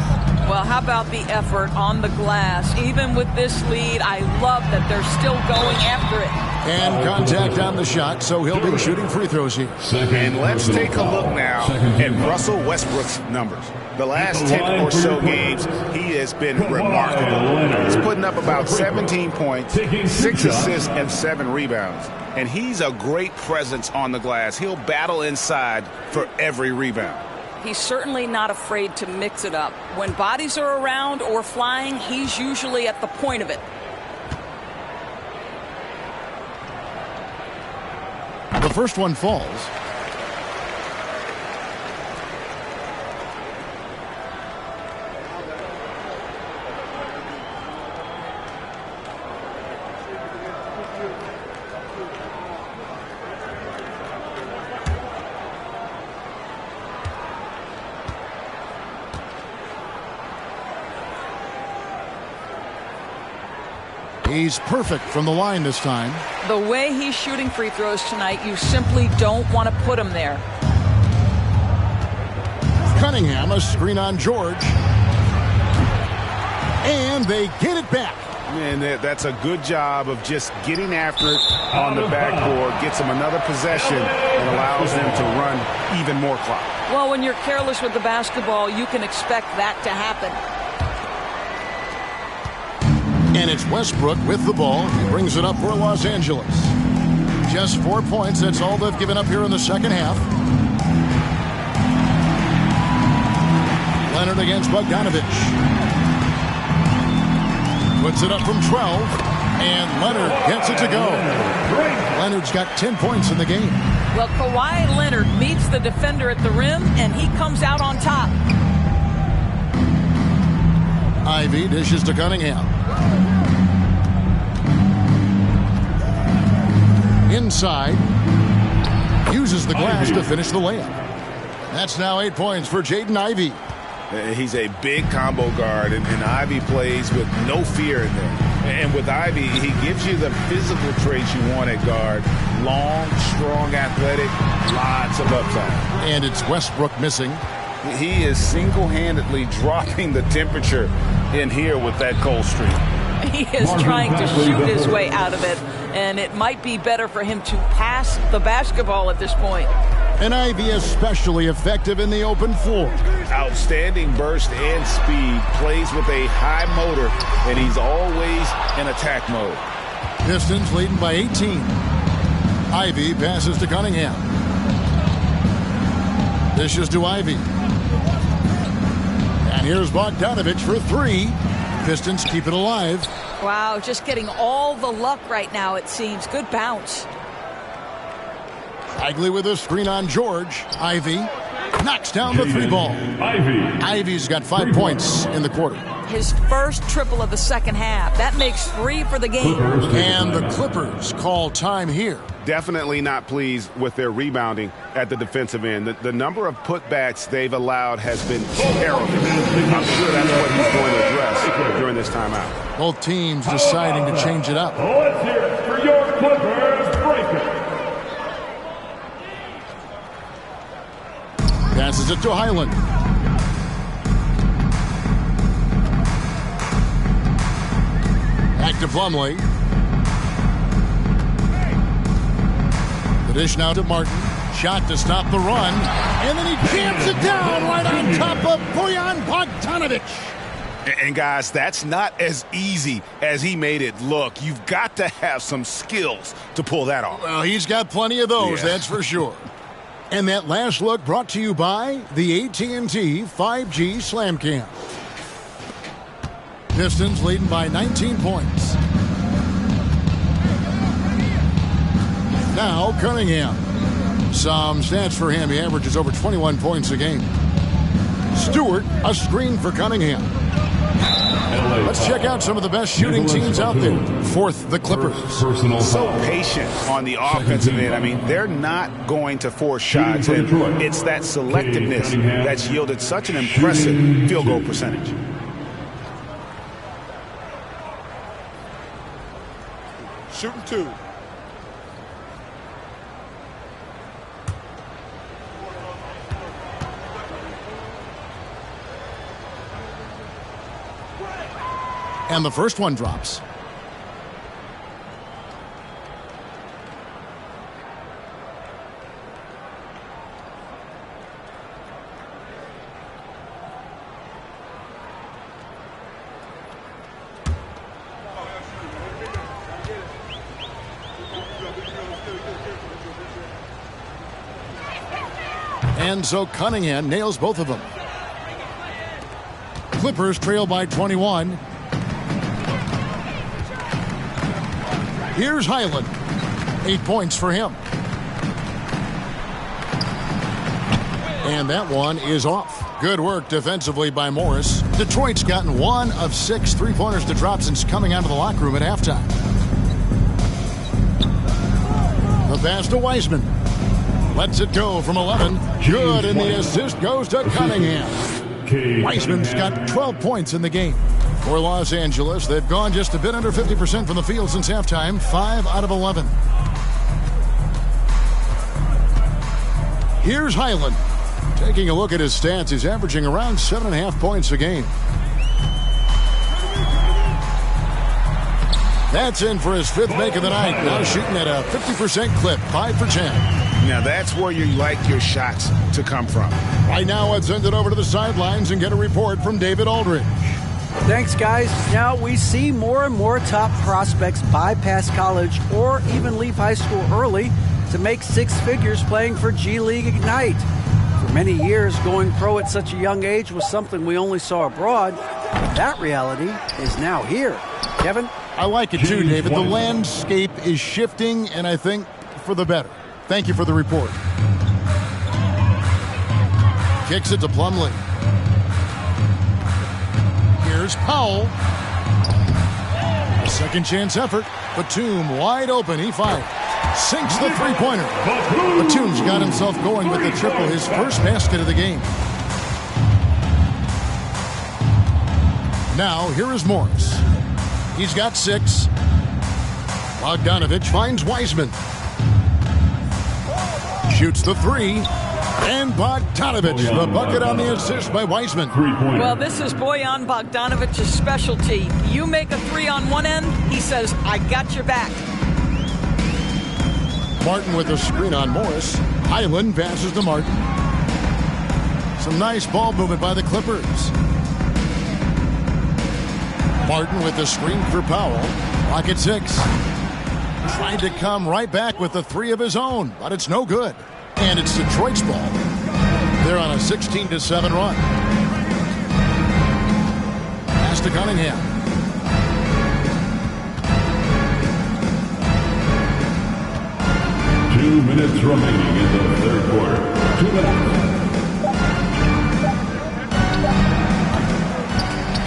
Well, how about the effort on the glass? Even with this lead, I love that they're still going after it. And contact on the shot, so he'll be shooting free throws here. And let's take a look now at Russell Westbrook's numbers. The last 10 or so games, he has been remarkable. He's putting up about 17 points, 6 assists, and 7 rebounds. And he's a great presence on the glass. He'll battle inside for every rebound. He's certainly not afraid to mix it up. When bodies are around or flying, he's usually at the point of it. The first one falls. He's perfect from the line this time. The way he's shooting free throws tonight, you simply don't want to put him there. Cunningham, a screen on George. And they get it back. And that's a good job of just getting after it on the backboard. Gets them another possession and allows them to run even more clock. Well, when you're careless with the basketball, you can expect that to happen. And it's Westbrook with the ball. He brings it up for Los Angeles. Just 4 points. That's all they've given up here in the second half. against Bogdanovich. Puts it up from 12, and Leonard gets it to go. Leonard's got 10 points in the game. Well, Kawhi Leonard meets the defender at the rim, and he comes out on top. Ivy dishes to Cunningham. Inside. Uses the glass to finish the layup. That's now 8 points for Jaden Ivey. He's a big combo guard, and Ivy plays with no fear in there. And with Ivy, he gives you the physical traits you want at guard. Long, strong, athletic, lots of upside. And it's Westbrook missing. He is single-handedly dropping the temperature in here with that cold streak. He is trying to shoot his way out of it, and it might be better for him to pass the basketball at this point. And Ivy especially effective in the open floor. Outstanding burst and speed, plays with a high motor, and he's always in attack mode. Pistons leading by 18. Ivy passes to Cunningham. Dishes to Ivy. And here's Bogdanovich for 3. Pistons keep it alive. Wow, just getting all the luck right now, it seems. Good bounce. Bagley with a screen on George. Ivy knocks down the 3 ball. Ivy's got 5 points in the quarter. His first triple of the second half. That makes 3 for the game. And the Clippers call time here. Definitely not pleased with their rebounding at the defensive end. The number of putbacks they've allowed has been terrible. I'm sure that's what he's going to address during this timeout. Both teams deciding to change it up. Let's hear it for your Clippers breaker. Passes it to Highland. Back to Plumlee. The dish now to Martin. Shot to stop the run. And then he jams it down right on top of Bojan Bogdanovich. And guys, that's not as easy as he made it look. You've got to have some skills to pull that off. Well, he's got plenty of those, that's for sure. And that last look brought to you by the AT&T 5G Slam Cam. Pistons leading by 19 points. Now Cunningham. Some stats for him. He averages over 21 points a game. Stewart, a screen for Cunningham. Let's check out some of the best shooting teams out there. Fourth, the Clippers. So patient on the offensive end. I mean, they're not going to force shots, and it's that selectiveness that's yielded such an impressive field goal percentage. Shooting 2. And the first one drops. And so Cunningham nails both of them. Clippers trail by 21. Here's Highland. 8 points for him. And that one is off. Good work defensively by Morris. Detroit's gotten 1 of 6 3-pointers to drop since coming out of the locker room at halftime. The pass to Wiseman. Lets it go from 11. Good, and the assist goes to Cunningham. Wiseman's got 12 points in the game. For Los Angeles, they've gone just a bit under 50% from the field since halftime, 5 out of 11. Here's Highland. Taking a look at his stats, he's averaging around 7.5 points a game. That's in for his 5th make of the night. Now shooting at a 50% clip, 5 for 10. Now that's where you like your shots to come from. Right now, let's send it over to the sidelines and get a report from David Aldridge. Thanks, guys. Now we see more and more top prospects bypass college or even leave high school early to make 6 figures playing for G League Ignite. For many years, going pro at such a young age was something we only saw abroad. But that reality is now here. Kevin? I like it too, David. The landscape is shifting, and I think for the better. Thank you for the report. Kicks it to Plumlee. Here's Powell. A second chance effort. Batum wide open. He fires. Sinks the three-pointer. Batum's got himself going with the triple, his first basket of the game. Now, here is Morris. He's got 6. Bogdanovich finds Wiseman. Shoots the 3. And Bogdanovich, the bucket on the assist by Wiseman. Well, this is Bojan Bogdanovich's specialty. You make a 3 on one end, he says, I got your back. Martin with a screen on Morris. Highland passes to Martin. Some nice ball movement by the Clippers. Martin with the screen for Powell. Clock at 6. Tried to come right back with the 3 of his own, but it's no good. And it's Detroit's ball. They're on a 16-7 run. Pass to Cunningham. Two minutes remaining in the third quarter. 2 minutes.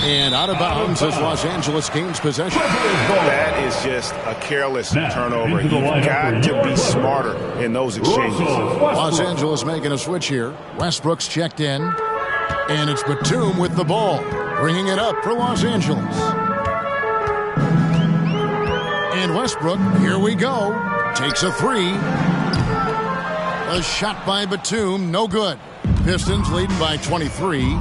And out of bounds as Los Angeles gains possession. That is just a careless turnover. You've got to be smarter in those exchanges. Los Angeles making a switch here. Westbrook's checked in. And it's Batum with the ball, bringing it up for Los Angeles. And Westbrook, here we go. Takes a 3. A shot by Batum, no good. Pistons leading by 23.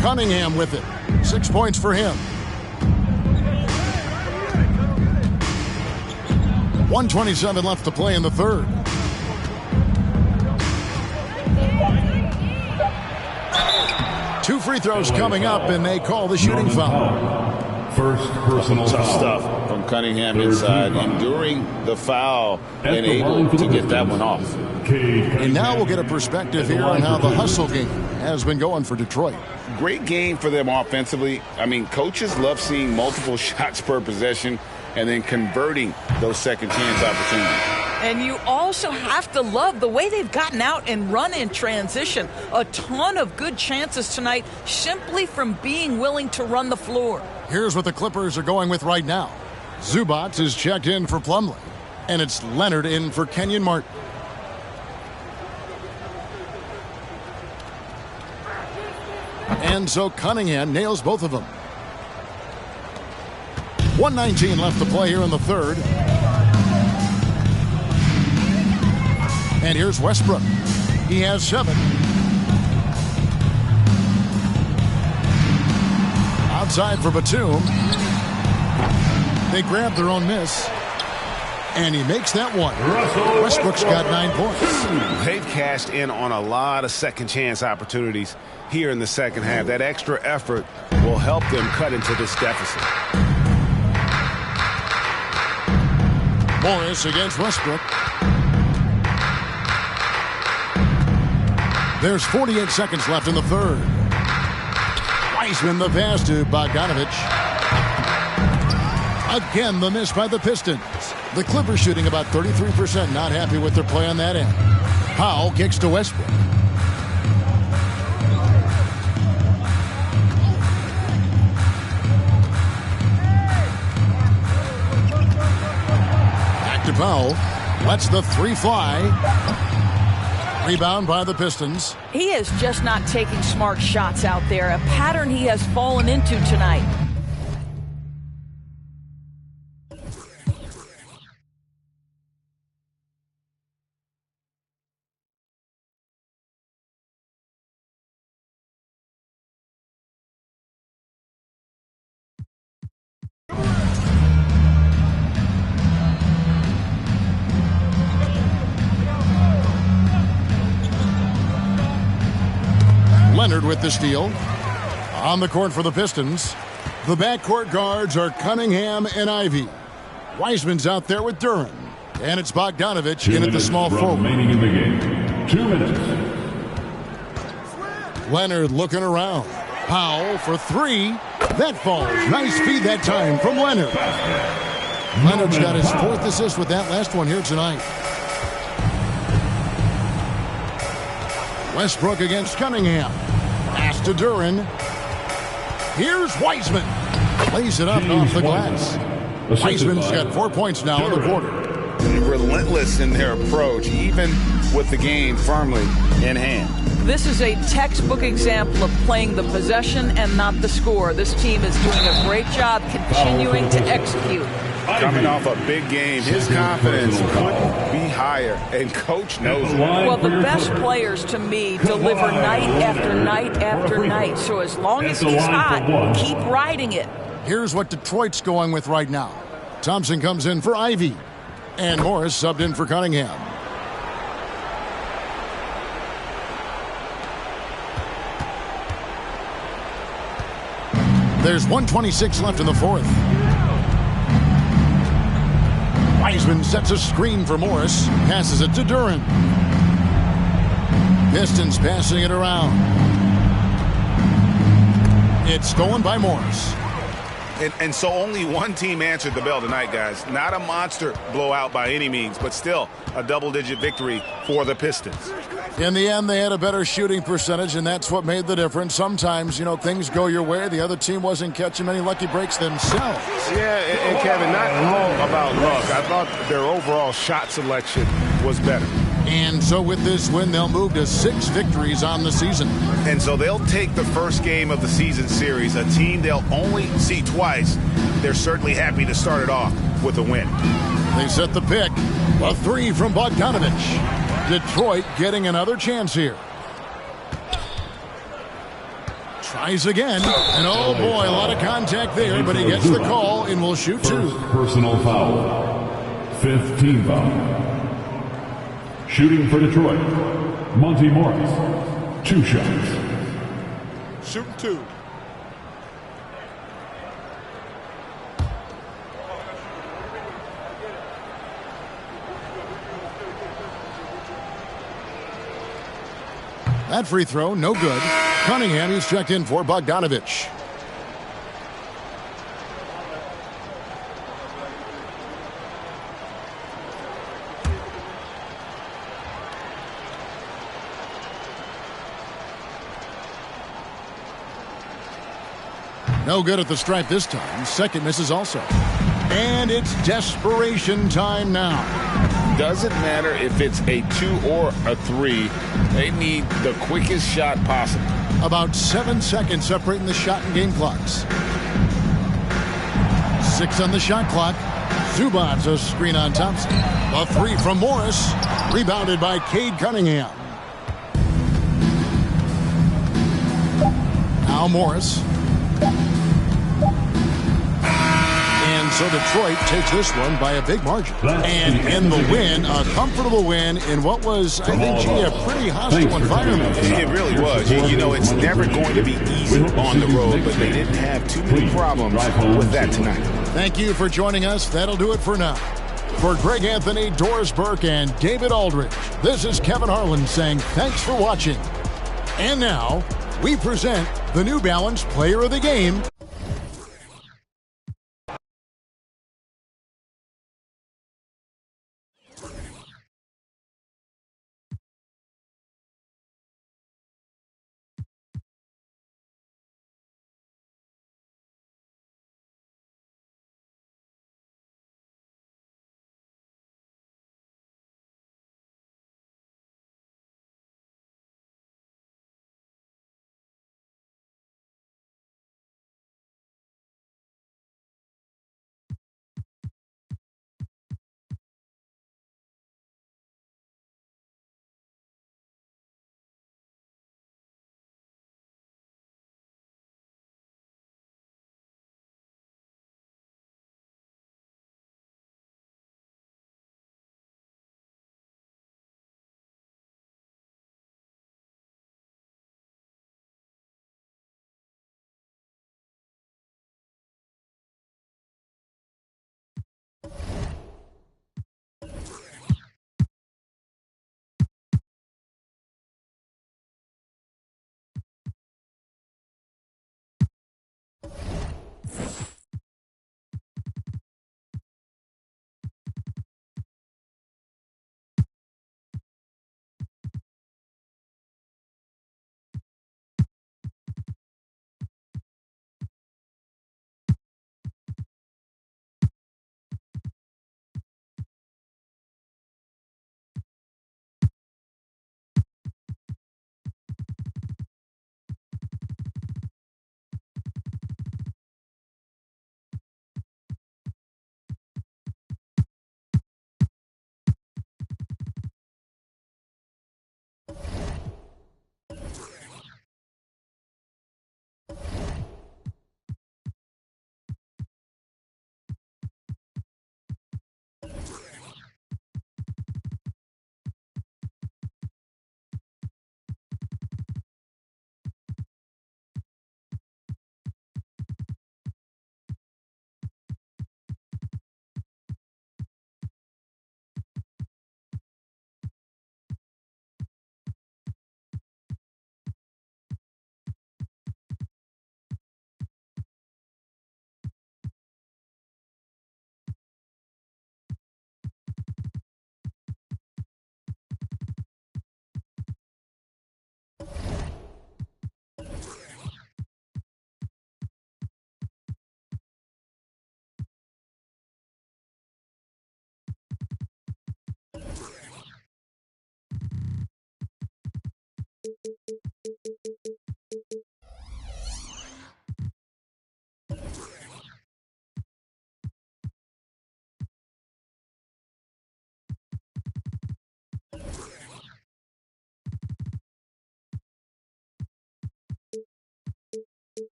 Cunningham with it. 6 points for him. 1:27 left to play in the third. Two free throws coming up, and they call the shooting foul. First personal Tough foul. stuff from Cunningham inside, enduring the foul and able to get that one off. And now we'll get a perspective here on how the hustle game has been going for Detroit. Great game for them offensively. I mean, coaches love seeing multiple shots per possession and then converting those second chance opportunities. And you also have to love the way they've gotten out and run in transition. A ton of good chances tonight simply from being willing to run the floor. Here's what the Clippers are going with right now. Zubac is checked in for Plumlee, and it's Leonard in for Kenyon Martin. And so Cunningham nails both of them. 1:19 left to play here in the third. And here's Westbrook. He has 7. Outside for Batum. They grab their own miss. And he makes that one. Westbrook's got 9 points. They've cashed in on a lot of second chance opportunities here in the second half. That extra effort will help them cut into this deficit. Morris against Westbrook. There's 48 seconds left in the third. Wiseman the pass to Bogdanovich. Again, the miss by the Pistons. The Clippers shooting about 33%. Not happy with their play on that end. Powell kicks to Westbrook. Back to Powell. Lets the 3 fly. Rebound by the Pistons. He is just not taking smart shots out there, a pattern he has fallen into tonight. Leonard with the steal. On the court for the Pistons. The backcourt guards are Cunningham and Ivy. Wiseman's out there with Duran. And it's Bogdanovich in at the small forward. Remaining in the game. 2 minutes. Leonard looking around. Powell for three. That falls. Nice feed that time from Leonard. Leonard's got his 4th assist with that last one here tonight. Westbrook against Cunningham. Pass to Duran. Here's Wiseman. Plays it up off the glass. Wiseman's got 4 points now in the quarter. Relentless in their approach, even with the game firmly in hand. This is a textbook example of playing the possession and not the score. This team is doing a great job continuing to execute. Coming off a big game, his confidence couldn't be higher, and Coach knows it. Well, the best players to me deliver night after night after night. So as long as he's hot, keep riding it. Here's what Detroit's going with right now. Thompson comes in for Ivy. And Morris subbed in for Cunningham. There's 1:26 left in the 4th. Wiseman sets a screen for Morris. Passes it to Duran. Pistons passing it around. It's stolen by Morris. And so only one team answered the bell tonight, guys. Not a monster blowout by any means, but still a double-digit victory for the Pistons. In the end, they had a better shooting percentage, and that's what made the difference. Sometimes, things go your way. The other team wasn't catching many lucky breaks themselves. Yeah, and Kevin, not all about luck. I thought their overall shot selection was better. And so with this win, they'll move to 6 victories on the season. And so they'll take the first game of the season series, a team they'll only see twice. They're certainly happy to start it off with a win. They set the pick. A 3 from Bogdanovich. Detroit getting another chance here. Tries again. And oh boy, a lot of contact there, but he gets the call and will shoot 2. First personal foul. 5th team foul. Shooting for Detroit, Monty Morris. 2 shots. Shooting 2. That free throw, no good. Cunningham, he's checked in for Bogdanovich. No good at the stripe this time. Second misses also. And it's desperation time now. Doesn't matter if it's a 2 or a 3. They need the quickest shot possible. About 7 seconds separating the shot and game clocks. 6 on the shot clock. Zubac's a screen on Thompson. A 3 from Morris. Rebounded by Cade Cunningham. Now Morris. And so Detroit takes this one by a big margin. And in the win, a comfortable win in what was, I think, a pretty hostile environment. It really was. It's never going to be easy on the road, but they didn't have too many problems with that tonight. Thank you for joining us. That'll do it for now. For Greg Anthony, Doris Burke, and David Aldridge, this is Kevin Harlan saying thanks for watching. And now, we present the New Balance Player of the Game,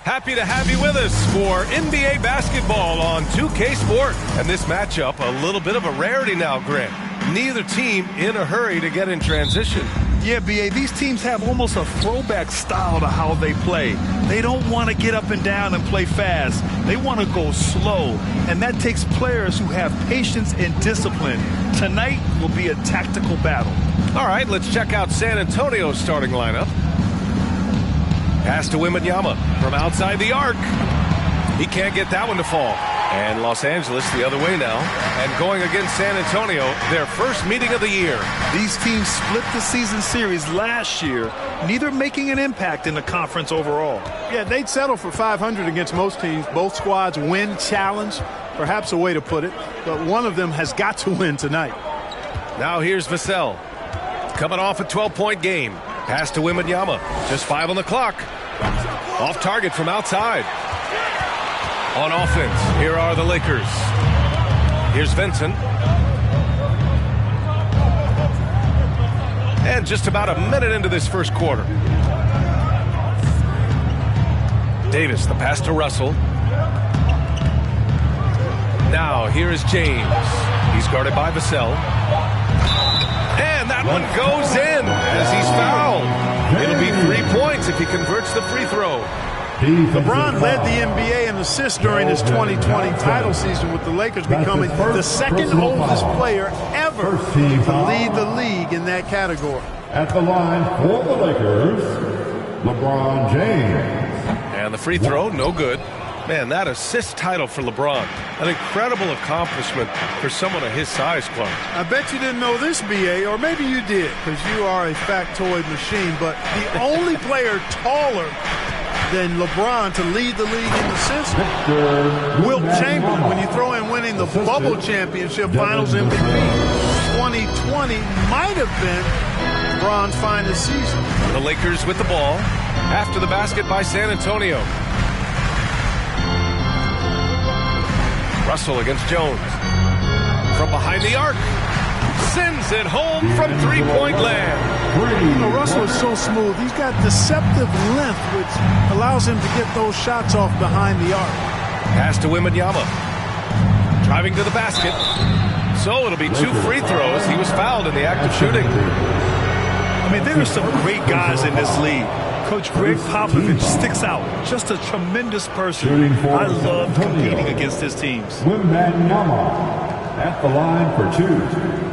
Happy to have you with us for NBA basketball on 2K Sport. And this matchup, a little bit of a rarity now, Grant. Neither team in a hurry to get in transition. Yeah, B.A., these teams have almost a throwback style to how they play. They don't want to get up and down and play fast. They want to go slow, and that takes players who have patience and discipline. Tonight will be a tactical battle. All right, let's check out San Antonio's starting lineup. Pass to Wembanyama from outside the arc. He can't get that one to fall. And Los Angeles the other way now. And going against San Antonio, their first meeting of the year. These teams split the season series last year, neither making an impact in the conference overall. Yeah, they'd settle for 500 against most teams. Both squads win challenge, perhaps a way to put it. But one of them has got to win tonight. Now here's Vassell. Coming off a 12-point game. Pass to Wembanyama. Just 5 on the clock. Off target from outside. On offense, here are the Lakers. Here's Vincent. And just about a minute into this first quarter. Davis, the pass to Russell. Now, here is James. He's guarded by Vassell. And that one goes in as he's fouled. It'll be 3 points if he converts the free throw. LeBron led the NBA in assists during his 2020 title season, with the Lakers becoming the second oldest player ever to lead the league in that category. At the line for the Lakers, LeBron James. And the free throw, no good. Man, that assist title for LeBron. An incredible accomplishment for someone of his size, Clark. I bet you didn't know this, B.A., or maybe you did, because you are a factoid machine, but the only player taller than LeBron to lead the league in assists, Wilt Chamberlain, when you throw in winning the Bubble Championship Finals MVP. 2020 might have been LeBron's finest season. The Lakers with the ball. After the basket by San Antonio. Russell against Jones. From behind the arc. Sends it home from three-point land. You know, Russell is so smooth. He's got deceptive length, which allows him to get those shots off behind the arc. Pass to Wembanyama. Driving to the basket. So it'll be 2 free throws. He was fouled in the act of shooting. I mean, there are some great guys in this league. Coach Greg Popovich sticks out. Just a tremendous person. I love competing against his teams. Wembanyama at the line for 2.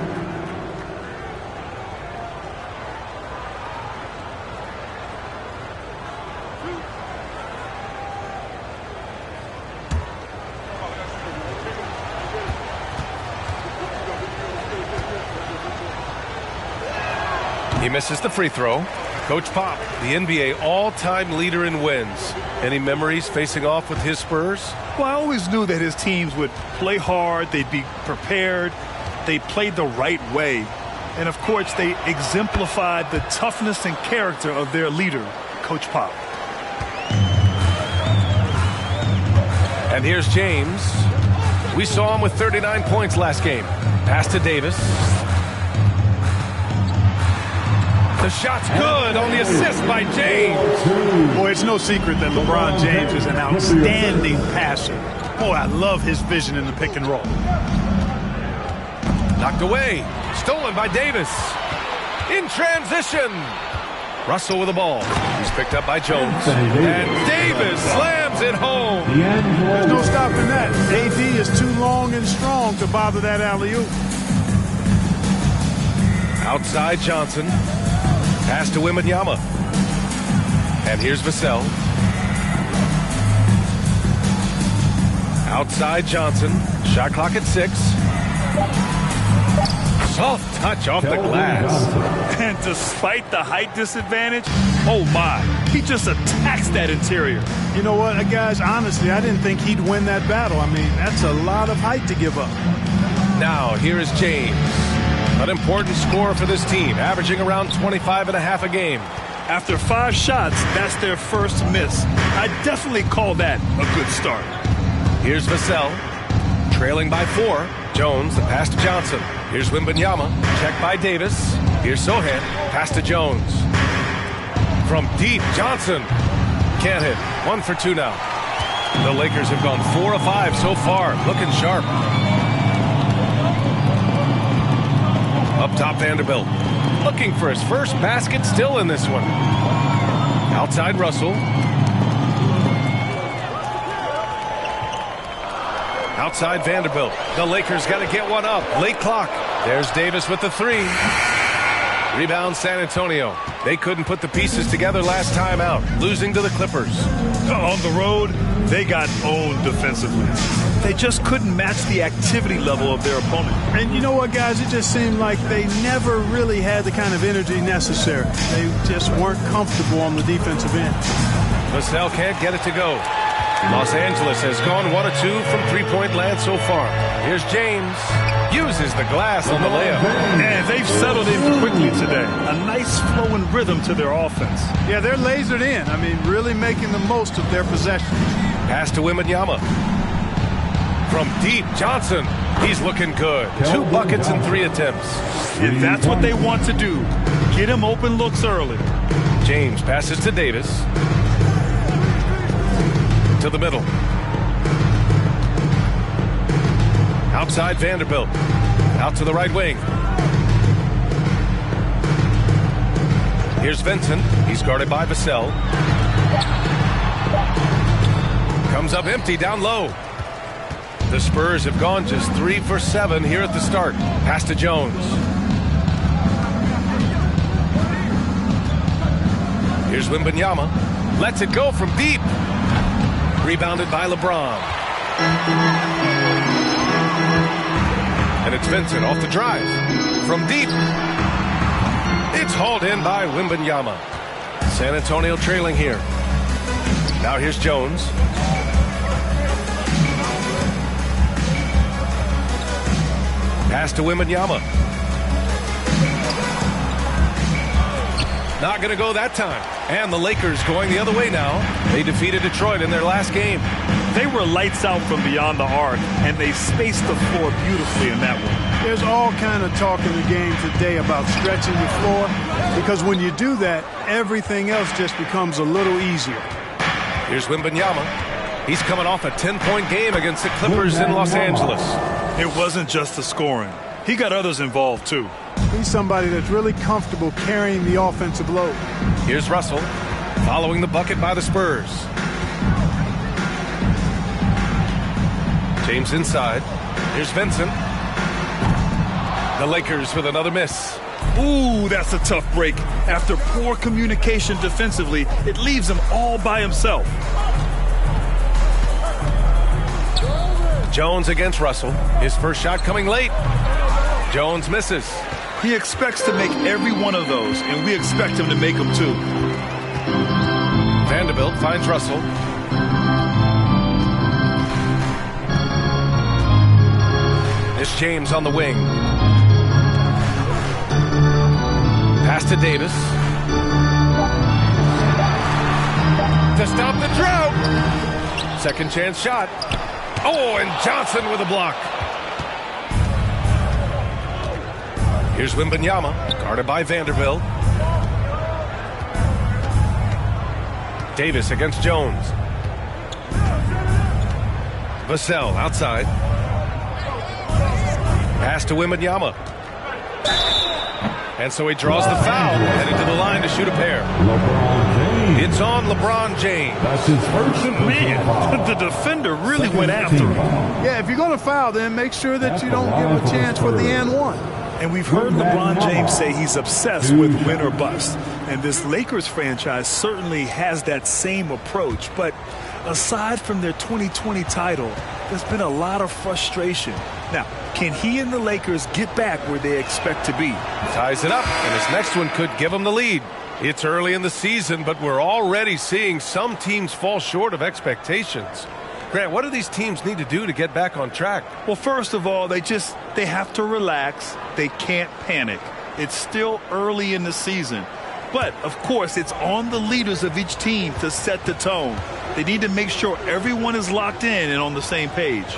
He misses the free throw. Coach Pop, the NBA all-time leader in wins. Any memories facing off with his Spurs? Well, I always knew that his teams would play hard. They'd be prepared. They played the right way. And, of course, they exemplified the toughness and character of their leader, Coach Pop. And here's James. We saw him with 39 points last game. Pass to Davis. The shot's good on the assist by James. Boy, it's no secret that LeBron James is an outstanding passer. Boy, I love his vision in the pick and roll. Knocked away. Stolen by Davis. In transition. Russell with the ball. He's picked up by Jones. And Davis slams it home. There's no stopping that. AD is too long and strong to bother that alley-oop. Outside Johnson. Pass to Wembanyama. And here's Vassell. Outside Johnson. Shot clock at 6. Soft touch off the glass. And despite the height disadvantage, oh my, he just attacks that interior. You know what, guys, honestly, I didn't think he'd win that battle. I mean, that's a lot of height to give up. Now, here is James. An important scorer for this team, averaging around 25.5 a game. After 5 shots, that's their first miss. I definitely call that a good start. Here's Vassell, trailing by 4. Jones, the pass to Johnson. Here's Wembanyama, checked by Davis. Here's Sohan, pass to Jones. From deep, Johnson. Can't hit. 1 for 2 now. The Lakers have gone 4 of 5 so far, looking sharp. Up top, Vanderbilt. Looking for his first basket, still in this one. Outside Russell. Outside Vanderbilt. The Lakers got to get one up. Late clock. There's Davis with the 3. Rebound San Antonio. They couldn't put the pieces together last time out, losing to the Clippers. On the road, they got owned defensively. They just couldn't match the activity level of their opponent. And you know what, guys? It just seemed like they never really had the kind of energy necessary. They just weren't comfortable on the defensive end. Vassell can't get it to go. Los Angeles has gone 1 of 2 from three-point land so far. Here's James. Uses the glass on the layup. And they've settled in quickly today. A nice flowing rhythm to their offense. Yeah, they're lasered in. I mean, really making the most of their possession. Pass to Wembanyama. From deep, Johnson. He's looking good. 2 buckets and 3 attempts. And that's what they want to do. Get him open looks early. James passes to Davis. To the middle. Outside Vanderbilt. Out to the right wing. Here's Vincent. He's guarded by Vassell. Comes up empty down low. The Spurs have gone just 3 for 7 here at the start. Pass to Jones. Here's Wembanyama. Lets it go from deep. Rebounded by LeBron. And it's Vincent off the drive. From deep. It's hauled in by Wembanyama. San Antonio trailing here. Now here's Jones. Pass to Wembanyama. Not going to go that time. And the Lakers going the other way now. They defeated Detroit in their last game. They were lights out from beyond the arc, and they spaced the floor beautifully in that one. There's all kind of talk in the game today about stretching the floor, because when you do that, everything else just becomes a little easier. Here's Wembanyama. He's coming off a 10-point game against the Clippers in Los Angeles. It wasn't just the scoring. He got others involved, too. He's somebody that's really comfortable carrying the offensive load. Here's Russell, following the bucket by the Spurs. James inside. Here's Vincent. The Lakers with another miss. Ooh, that's a tough break. After poor communication defensively, it leaves him all by himself. Jones against Russell. His first shot coming late. Jones misses. He expects to make every one of those, and we expect him to make them too. Vanderbilt finds Russell. It's James on the wing. Pass to Davis. To stop the drought. Second chance shot. Oh, and Johnson with a block. Here's Wembanyama, guarded by Vanderbilt. Davis against Jones. Vassell outside. Pass to Wembanyama. And so he draws the foul, heading to the line to shoot a pair. It's on LeBron James. That's his first. Man, the defender really went after him. Yeah, if you're going to foul, then make sure that you don't give a chance for the and one. And we've heard LeBron James say he's obsessed with win or bust. And this Lakers franchise certainly has that same approach. But aside from their 2020 title, there's been a lot of frustration. Now, can he and the Lakers get back where they expect to be? Ties it up, and his next one could give him the lead. It's early in the season, but we're already seeing some teams fall short of expectations. Grant, what do these teams need to do to get back on track? Well, first of all, they have to relax. They can't panic. It's still early in the season. But, of course, it's on the leaders of each team to set the tone. They need to make sure everyone is locked in and on the same page.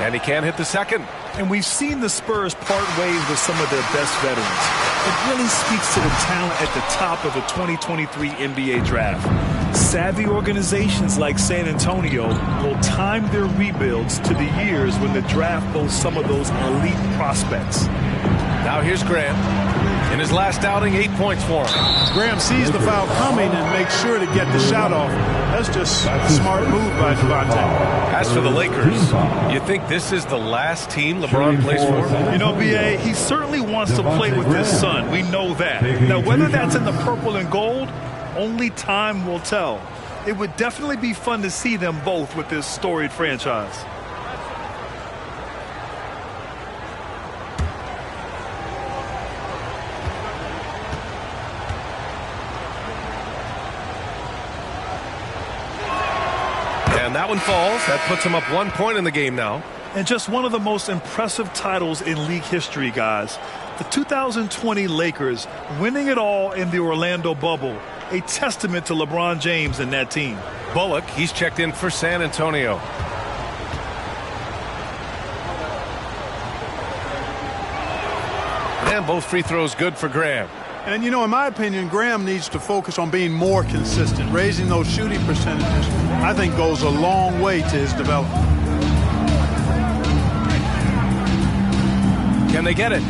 And he can't hit the second. And we've seen the Spurs part ways with some of their best veterans. It really speaks to the talent at the top of the 2023 NBA draft. Savvy organizations like San Antonio will time their rebuilds to the years when the draft boasts some of those elite prospects. Now here's Graham. In his last outing, 8 points for him. Graham sees the foul coming and makes sure to get the shot off. That's just a smart move by Devontae. As for the Lakers, you think this is the last team LeBron plays for? You know, B.A., he certainly wants to play with his son. We know that. Now, whether that's in the purple and gold, only time will tell. It would definitely be fun to see them both with this storied franchise. And that one falls. That puts him up 1 point in the game now. And just one of the most impressive titles in league history, guys. The 2020 Lakers winning it all in the Orlando bubble. A testament to LeBron James and that team. Bullock, he's checked in for San Antonio. And both free throws good for Graham. And, you know, in my opinion, Graham needs to focus on being more consistent. Raising those shooting percentages, I think, goes a long way to his development. Can they get it?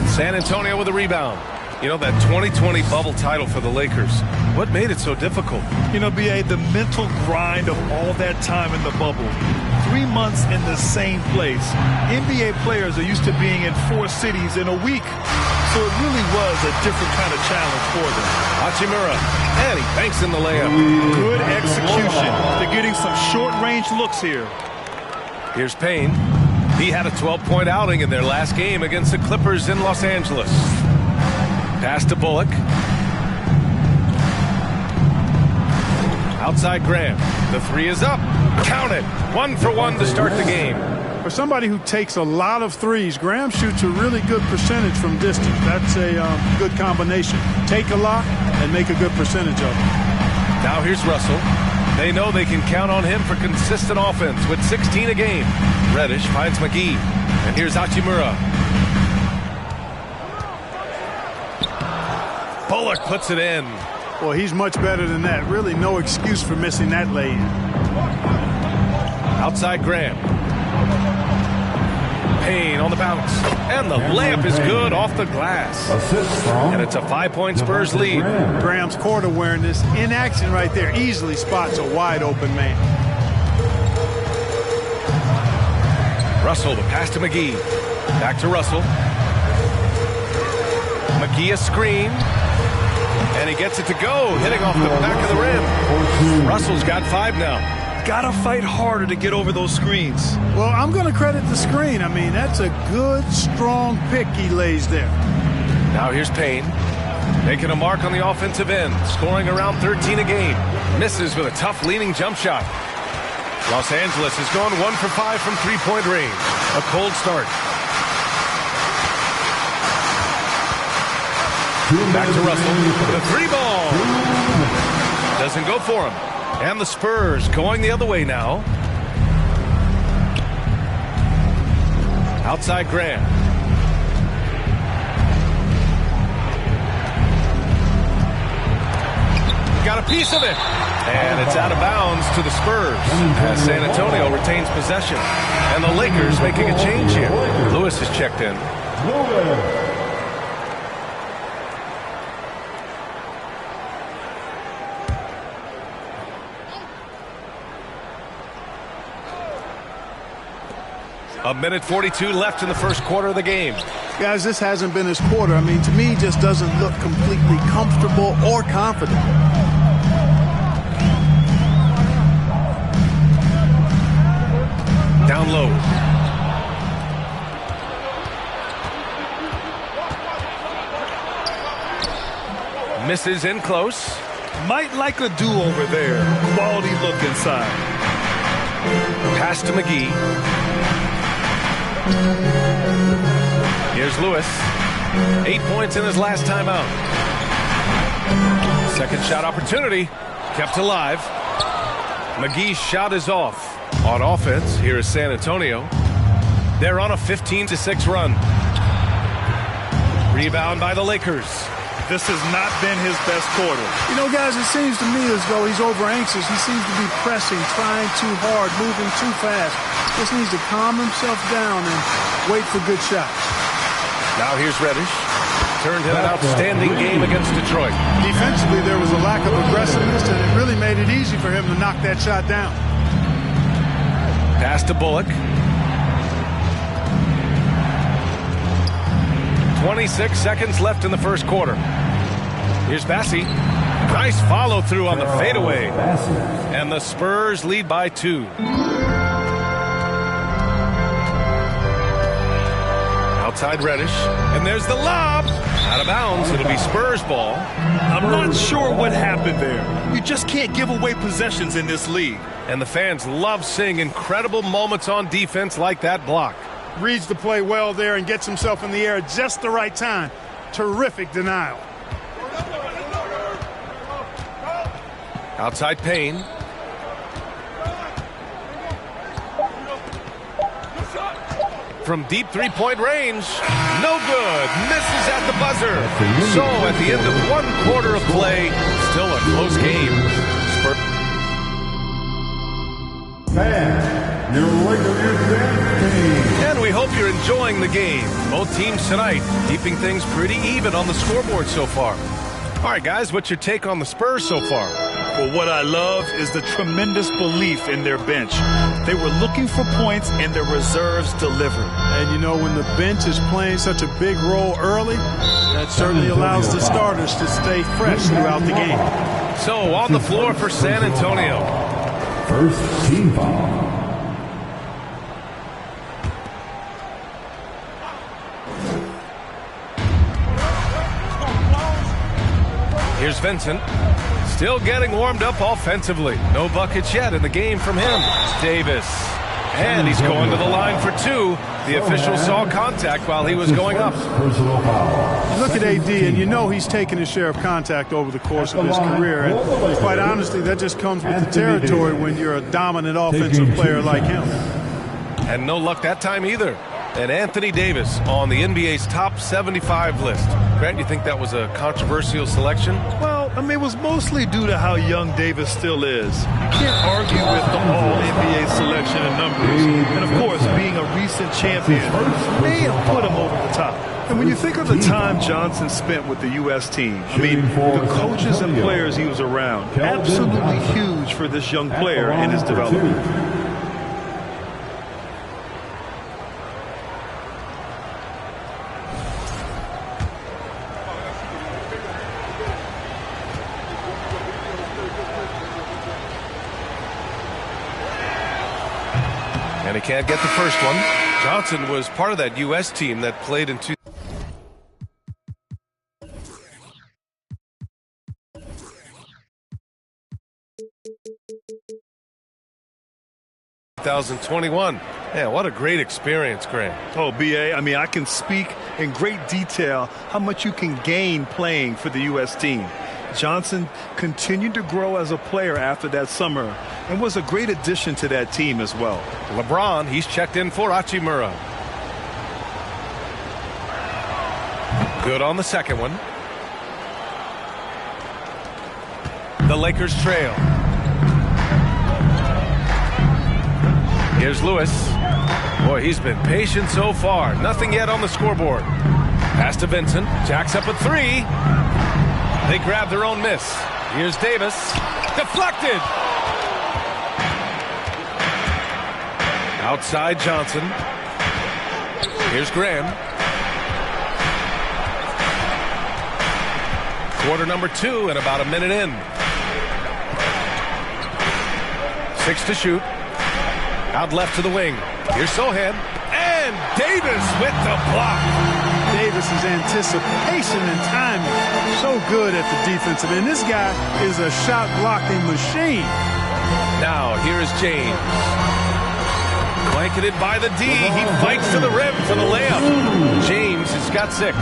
San Antonio with a rebound. You know, that 2020 bubble title for the Lakers. What made it so difficult? You know, B.A., the mental grind of all that time in the bubble. 3 months in the same place. NBA players are used to being in 4 cities in a week. So it really was a different kind of challenge for them. Hachimura, and he banks in the layup. Good execution. They're getting some short-range looks here. Here's Payne. He had a 12-point outing in their last game against the Clippers in Los Angeles. Pass to Bullock. Outside Graham. The three is up. Count it. 1 for 1 to start the game. For somebody who takes a lot of threes, Graham shoots a really good percentage from distance. That's a good combination. Take a lot and make a good percentage of it. Now here's Russell. They know they can count on him for consistent offense with 16 a game. Reddish finds McGee. And here's Hachimura. Bullock puts it in. Well, he's much better than that. Really no excuse for missing that lay-in. Outside Graham. Payne on the bounce. And the layup is good off the glass. And it's a 5-point Spurs lead. Graham's court awareness in action right there. Easily spots a wide open man. Russell, the pass to McGee. Back to Russell. McGee a screen. And he gets it to go, hitting off the back of the rim. Russell's got 5 now. Gotta fight harder to get over those screens. Well, I'm going to credit the screen. I mean, that's a good, strong pick he lays there. Now here's Payne. Making a mark on the offensive end. Scoring around 13 a game. Misses with a tough leaning jump shot. Los Angeles has gone 1 for 5 from three-point range. A cold start. Back to Russell. The 3-ball. Doesn't go for him. And the Spurs going the other way now. Outside Graham. Got a piece of it. And it's out of bounds to the Spurs as San Antonio retains possession. And the Lakers making a change here. Lewis has checked in. A minute 42 left in the first quarter of the game. Guys, this hasn't been his quarter. I mean, to me, he just doesn't look completely comfortable or confident. Down low. Misses in close. Might like a do-over there. Quality look inside. Pass to McGee. Here's Lewis. 8 points in his last time out. Second shot opportunity. Kept alive. McGee's shot is off. On offense, here is San Antonio. They're on a 15-6 run. Rebound by the Lakers. This has not been his best quarter. You know, guys, it seems to me as though he's over anxious. He seems to be pressing, trying too hard, moving too fast. Just needs to calm himself down and wait for good shots. Now here's Reddish. Turned in an outstanding game against Detroit. Defensively, there was a lack of aggressiveness, and it really made it easy for him to knock that shot down. Pass to Bullock. 26 seconds left in the first quarter. Here's Bassi. Nice follow through on the fadeaway. And the Spurs lead by 2. Outside Reddish. And there's the lob. Out of bounds. It'll be Spurs ball. I'm not sure what happened there. You just can't give away possessions in this league. And the fans love seeing incredible moments on defense like that block. Reads the play well there and gets himself in the air at just the right time. Terrific denial. Outside Payne. From deep three-point range. No good. Misses at the buzzer. So at the end of 1 quarter of play, still a close game. Fans, your Lakers team. And we hope you're enjoying the game. Both teams tonight keeping things pretty even on the scoreboard so far. All right, guys, what's your take on the Spurs so far? Well, what I love is the tremendous belief in their bench. They were looking for points, and their reserves delivered. And, you know, when the bench is playing such a big role early, that certainly allows the starters to stay fresh throughout the game. So, on the floor for San Antonio. First team foul. Here's Vincent. Still getting warmed up offensively. No buckets yet in the game from him. Davis And he's going to the line for two. The official saw contact while he was going up. Personal foul. Look at AD, and you know he's taken his share of contact over the course of his career. And quite honestly, that just comes with the territory when you're a dominant offensive player like him. And no luck that time either. And Anthony Davis on the NBA's top 75 list. Grant, you think that was a controversial selection? Well, I mean, it was mostly due to how young Davis still is. You can't argue with the all-NBA selection and numbers. And, of course, being a recent champion may have put him over the top. And when you think of the time Johnson spent with the U.S. team, I mean, the coaches and players he was around, absolutely huge for this young player in his development. And he can't get the first one. Johnson was part of that U.S. team that played in 2021. Yeah, what a great experience, Grant. Oh, B.A., I mean, I can speak in great detail how much you can gain playing for the U.S. team. Johnson continued to grow as a player after that summer and was a great addition to that team as well. LeBron, he's checked in for Hachimura. Good on the second one. The Lakers trail. Here's Lewis. Boy, he's been patient so far. Nothing yet on the scoreboard. Pass to Vincent. Jacks up a three. They grab their own miss. Here's Davis. Deflected. Outside Johnson. Here's Graham. Quarter number 2 and about a minute in. 6 to shoot. Out left to the wing. Here's Sohan. And Davis with the block. Davis's anticipation and timing, so good at the defensive end. This guy is a shot blocking machine. Now here is James. Blanketed by the D. He fights to the rim for the layup. James has got 6.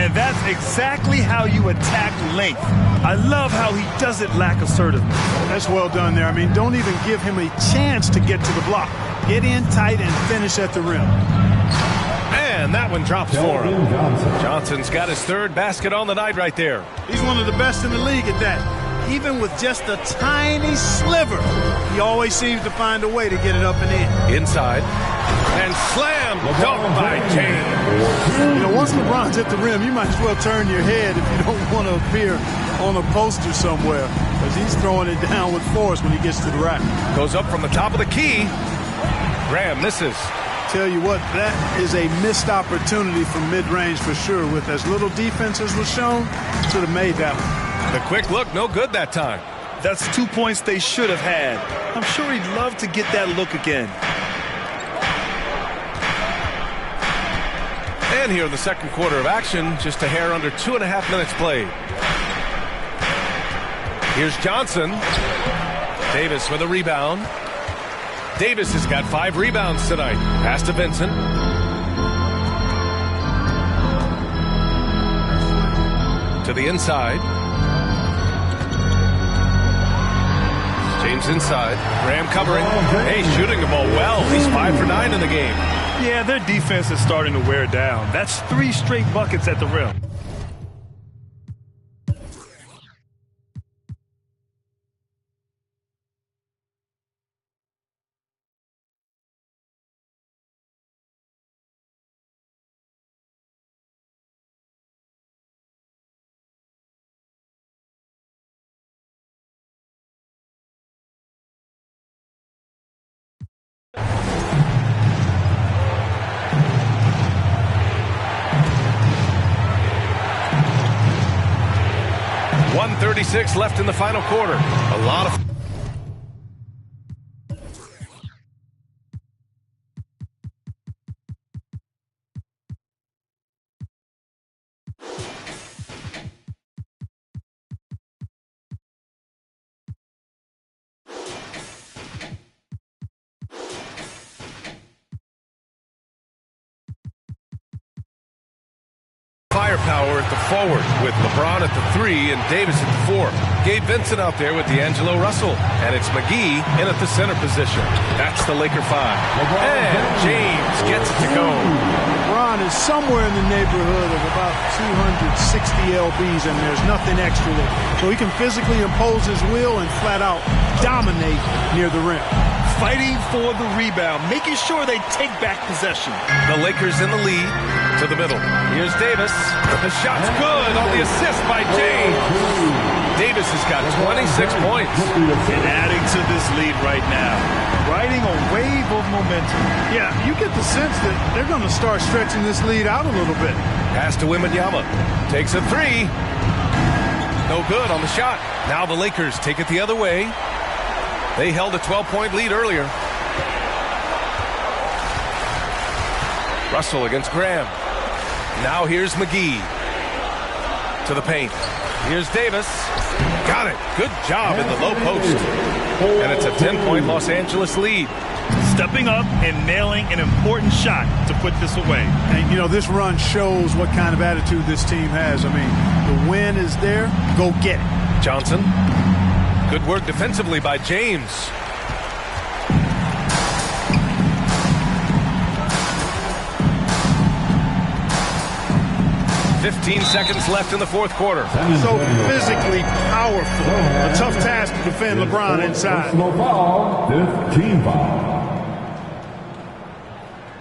And that's exactly how you attack length. I love how he doesn't lack assertiveness. That's well done there. I mean, don't even give him a chance to get to the block. Get in tight and finish at the rim. And that one drops for him. Johnson's got his 3rd basket on the night right there. He's one of the best in the league at that. Even with just a tiny sliver, he always seems to find a way to get it up and in. Inside. And slam dunk by James. You know, once LeBron's at the rim, you might as well turn your head if you don't want to appear on a poster somewhere, because he's throwing it down with force when he gets to the rack. Goes up from the top of the key. Graham misses. Tell you what, that is a missed opportunity from mid-range for sure. With as little defense as was shown, should have made that one. The quick look, no good that time. That's 2 points they should have had. I'm sure he'd love to get that look again. And here in the second quarter of action, just a hair under 2.5 minutes played. Here's Johnson. Davis with a rebound. Davis has got 5 rebounds tonight. Pass to Vincent. To the inside. James inside. Graham covering. Hey, shooting the ball well. He's 5 for 9 in the game. Yeah, their defense is starting to wear down. That's 3 straight buckets at the rim. .36 left in the final quarter. A lot of... Firepower at the forward with LeBron at the 3 and Davis at the 4. Gabe Vincent out there with D'Angelo Russell. And it's McGee in at the center position. That's the Laker 5. And James gets it to go. LeBron is somewhere in the neighborhood of about 260 lbs, and there's nothing extra there. So he can physically impose his will and flat out dominate near the rim. Fighting for the rebound, making sure they take back possession. The Lakers in the lead to the middle. Here's Davis. The shot's good on the assist by James. Davis has got 26 points. And adding to this lead right now. Riding a wave of momentum. Yeah, you get the sense that they're going to start stretching this lead out a little bit. Pass to Wembanyama. Takes a 3. No good on the shot. Now the Lakers take it the other way. They held a 12-point lead earlier. Russell against Graham. Now here's McGee to the paint. Here's Davis. Got it. Good job in the low post. And it's a 10-point Los Angeles lead. Stepping up and nailing an important shot to put this away. And, you know, this run shows what kind of attitude this team has. I mean, the win is there. Go get it. Johnson. Good work defensively by James. "15 seconds left in the fourth quarter. So physically powerful. A tough task to defend LeBron inside. 15 foul.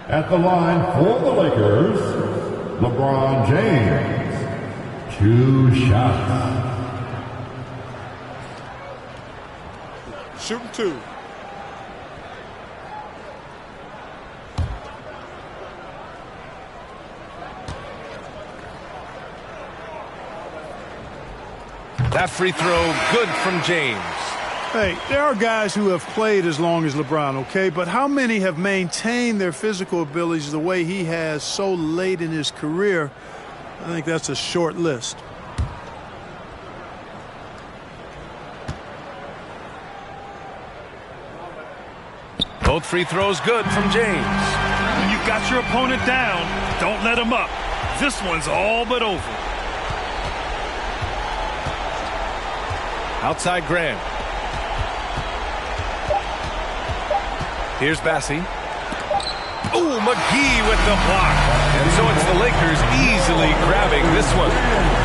At the line for the Lakers, LeBron James. 2 shots. Shooting 2. That free throw good from James. Hey, there are guys who have played as long as LeBron, okay? But how many have maintained their physical abilities the way he has so late in his career? I think that's a short list. Both free throws good from James. When you've got your opponent down, don't let him up. This one's all but over. Outside Graham. Here's Bassie. Ooh, McGee with the block. And so it's the Lakers easily grabbing this one.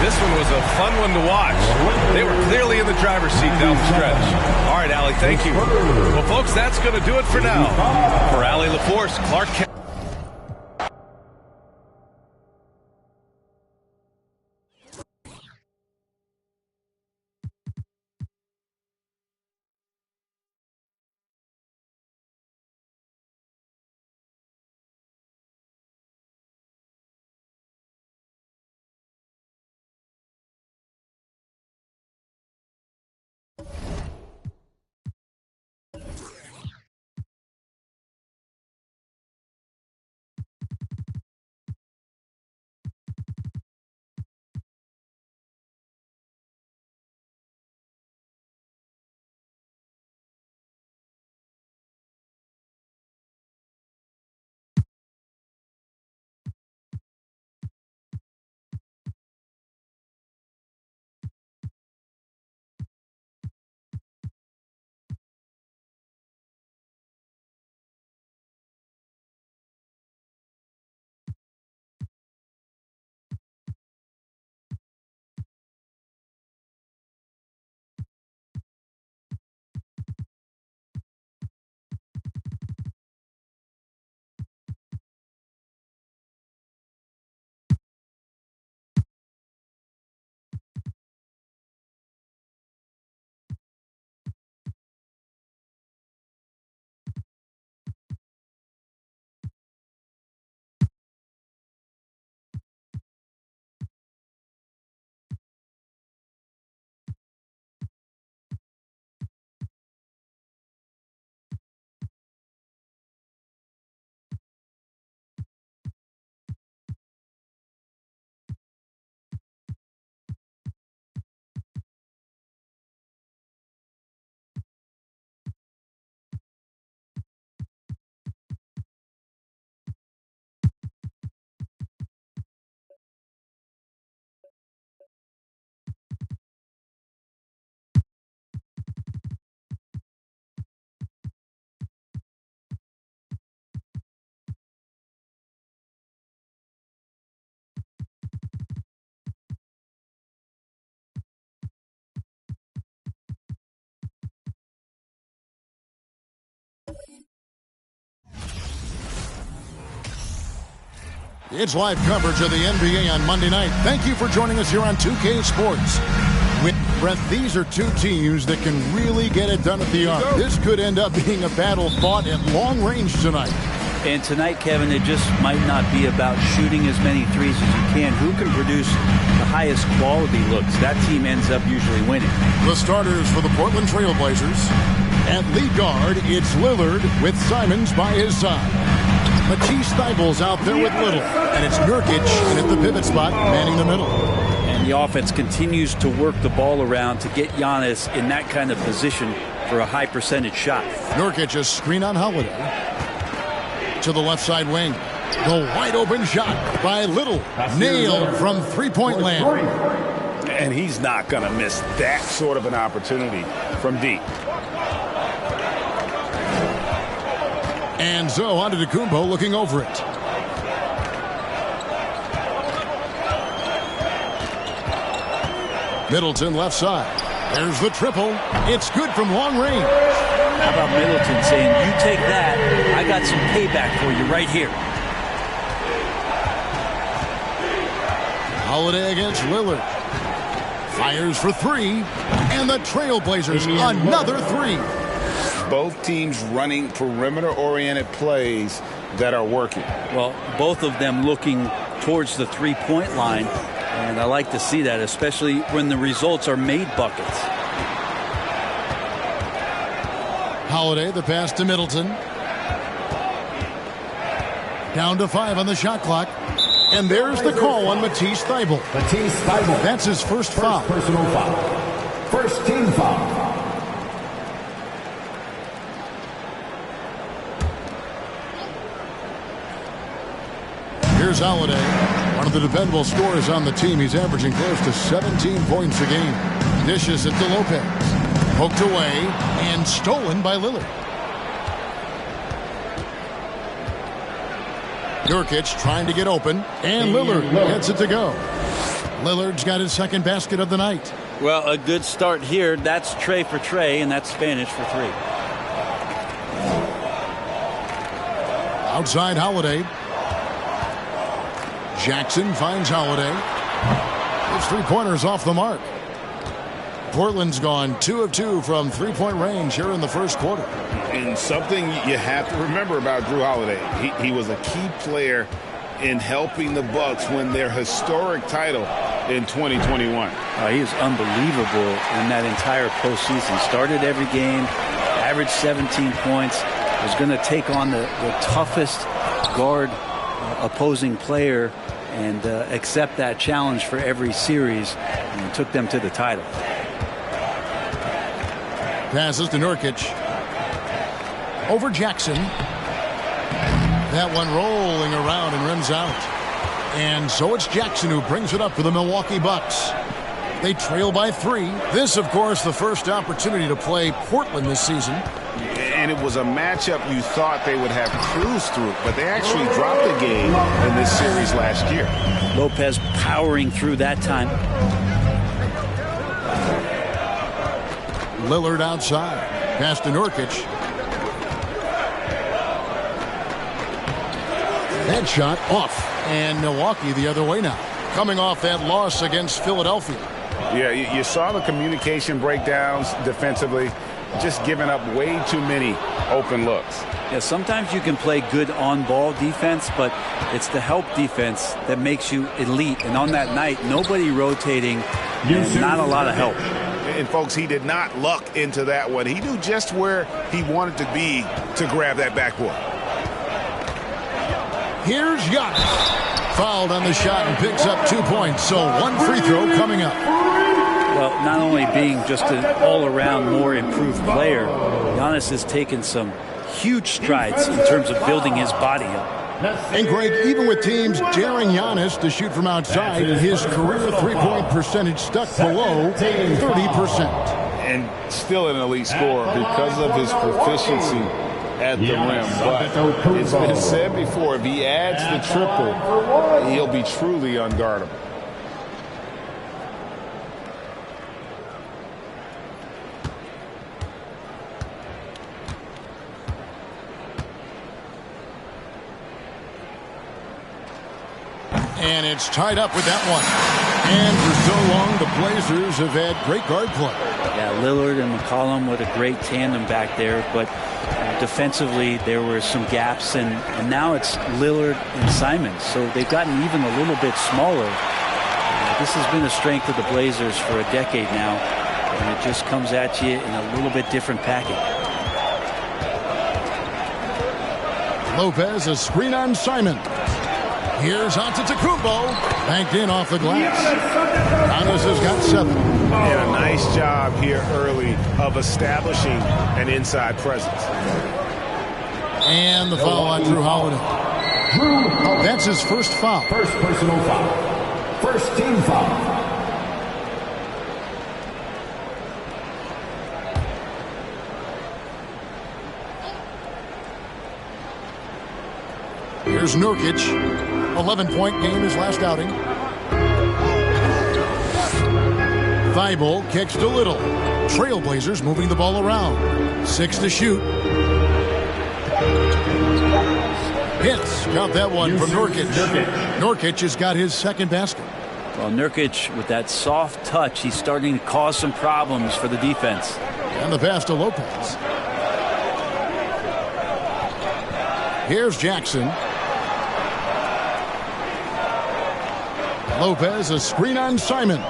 This one was a fun one to watch. They were clearly in the driver's seat down the stretch. All right, Allie, thank you. Well, folks, that's going to do it for now. For Allie LaForce, Clark Kent. It's live coverage of the NBA on Monday night. Thank you for joining us here on 2K Sports. With Brett, these are two teams that can really get it done at the arc. This could end up being a battle fought at long range tonight. And tonight, Kevin, it just might not be about shooting as many threes as you can. Who can produce the highest quality looks? That team ends up usually winning. The starters for the Portland Trail Blazers. At lead guard, it's Lillard with Simons by his side. Matisse Thybulle's out there with Little. And it's Nurkic in at the pivot spot, manning the middle. And the offense continues to work the ball around to get Giannis in that kind of position for a high percentage shot. Nurkic a screen on Holiday. To the left side wing. The wide open shot by Little. Nailed from three-point land. And he's not going to miss that sort of an opportunity from deep. And so Antetokounmpo looking over it. Middleton left side. There's the triple. It's good from long range. How about Middleton saying, you take that, I got some payback for you right here. Holiday against Lillard. Fires for three. And the Trailblazers another three. Both teams running perimeter-oriented plays that are working. Well, both of them looking towards the three-point line. And I like to see that, especially when the results are made buckets. Holiday, the pass to Middleton. Down to 5 on the shot clock. And there's the call on Matisse Thybulle. That's his first foul. Personal foul. First team foul. Here's Holiday, one of the dependable scorers on the team. He's averaging close to 17 points a game. Dishes it to Lopez. Poked away and stolen by Lillard. Nurkic trying to get open, and Lillard gets it to go. Lillard's got his second basket of the night. Well, a good start here. That's Trey for Trey, and that's Spanish for three. Outside Holiday. Jackson finds Holiday. His three-pointers off the mark. Portland's gone 2 of 2 from three-point range here in the first quarter. And something you have to remember about Drew Holiday, he was a key player in helping the Bucks win their historic title in 2021. He is unbelievable in that entire postseason. Started every game, averaged 17 points, was going to take on the toughest guard opposing player and accept that challenge for every series, and took them to the title. Passes to Nurkic. Over Jackson. That one rolling around and rims out. And so it's Jackson who brings it up for the Milwaukee Bucks. They trail by 3. This, of course, the first opportunity to play Portland this season. And it was a matchup you thought they would have cruised through, but they actually dropped the game in this series last year. Lopez powering through that time. Lillard outside. Pass to Nurkic. That shot off. And Milwaukee the other way now. Coming off that loss against Philadelphia. Yeah, you saw the communication breakdowns defensively. Just giving up way too many open looks. Yeah, sometimes you can play good on-ball defense, but it's the help defense that makes you elite. And on that night, nobody rotating, and not a lot of help. And folks, he did not luck into that one. He knew just where he wanted to be to grab that backboard. Here's Giannis. Fouled on the shot and picks up 2 points. So one free throw coming up. Well, not only being just an all-around more improved player, Giannis has taken some huge strides in terms of building his body up. And Greg, even with teams daring Giannis to shoot from outside, his career three-point percentage stuck below 30%. And still an elite scorer because of his proficiency at the rim. But it's been said before, if he adds the triple, he'll be truly unguardable. And it's tied up with that one. And for so long, the Blazers have had great guard play. Yeah, Lillard and McCollum, what a great tandem back there. But defensively, there were some gaps. And now it's Lillard and Simons. So they've gotten even a little bit smaller. This has been a strength of the Blazers for a decade now. And it just comes at you in a little bit different package. Lopez, a screen on Simon. Here's Antetokounmpo, banked in off the glass. Giannis has got 7. And a nice job here early of establishing an inside presence. And the foul on Drew Holiday. That's his first foul. First personal foul. First team foul. Here's Nurkic. 11-point game his last outing. Thibault kicks to Little. Trailblazers moving the ball around. 6 to shoot. Hits. Got that one from Nurkic. Nurkic has got his second basket. Well, Nurkic, with that soft touch, he's starting to cause some problems for the defense. And the pass to Lopez. Here's Jackson. Lopez, a screen on Simons.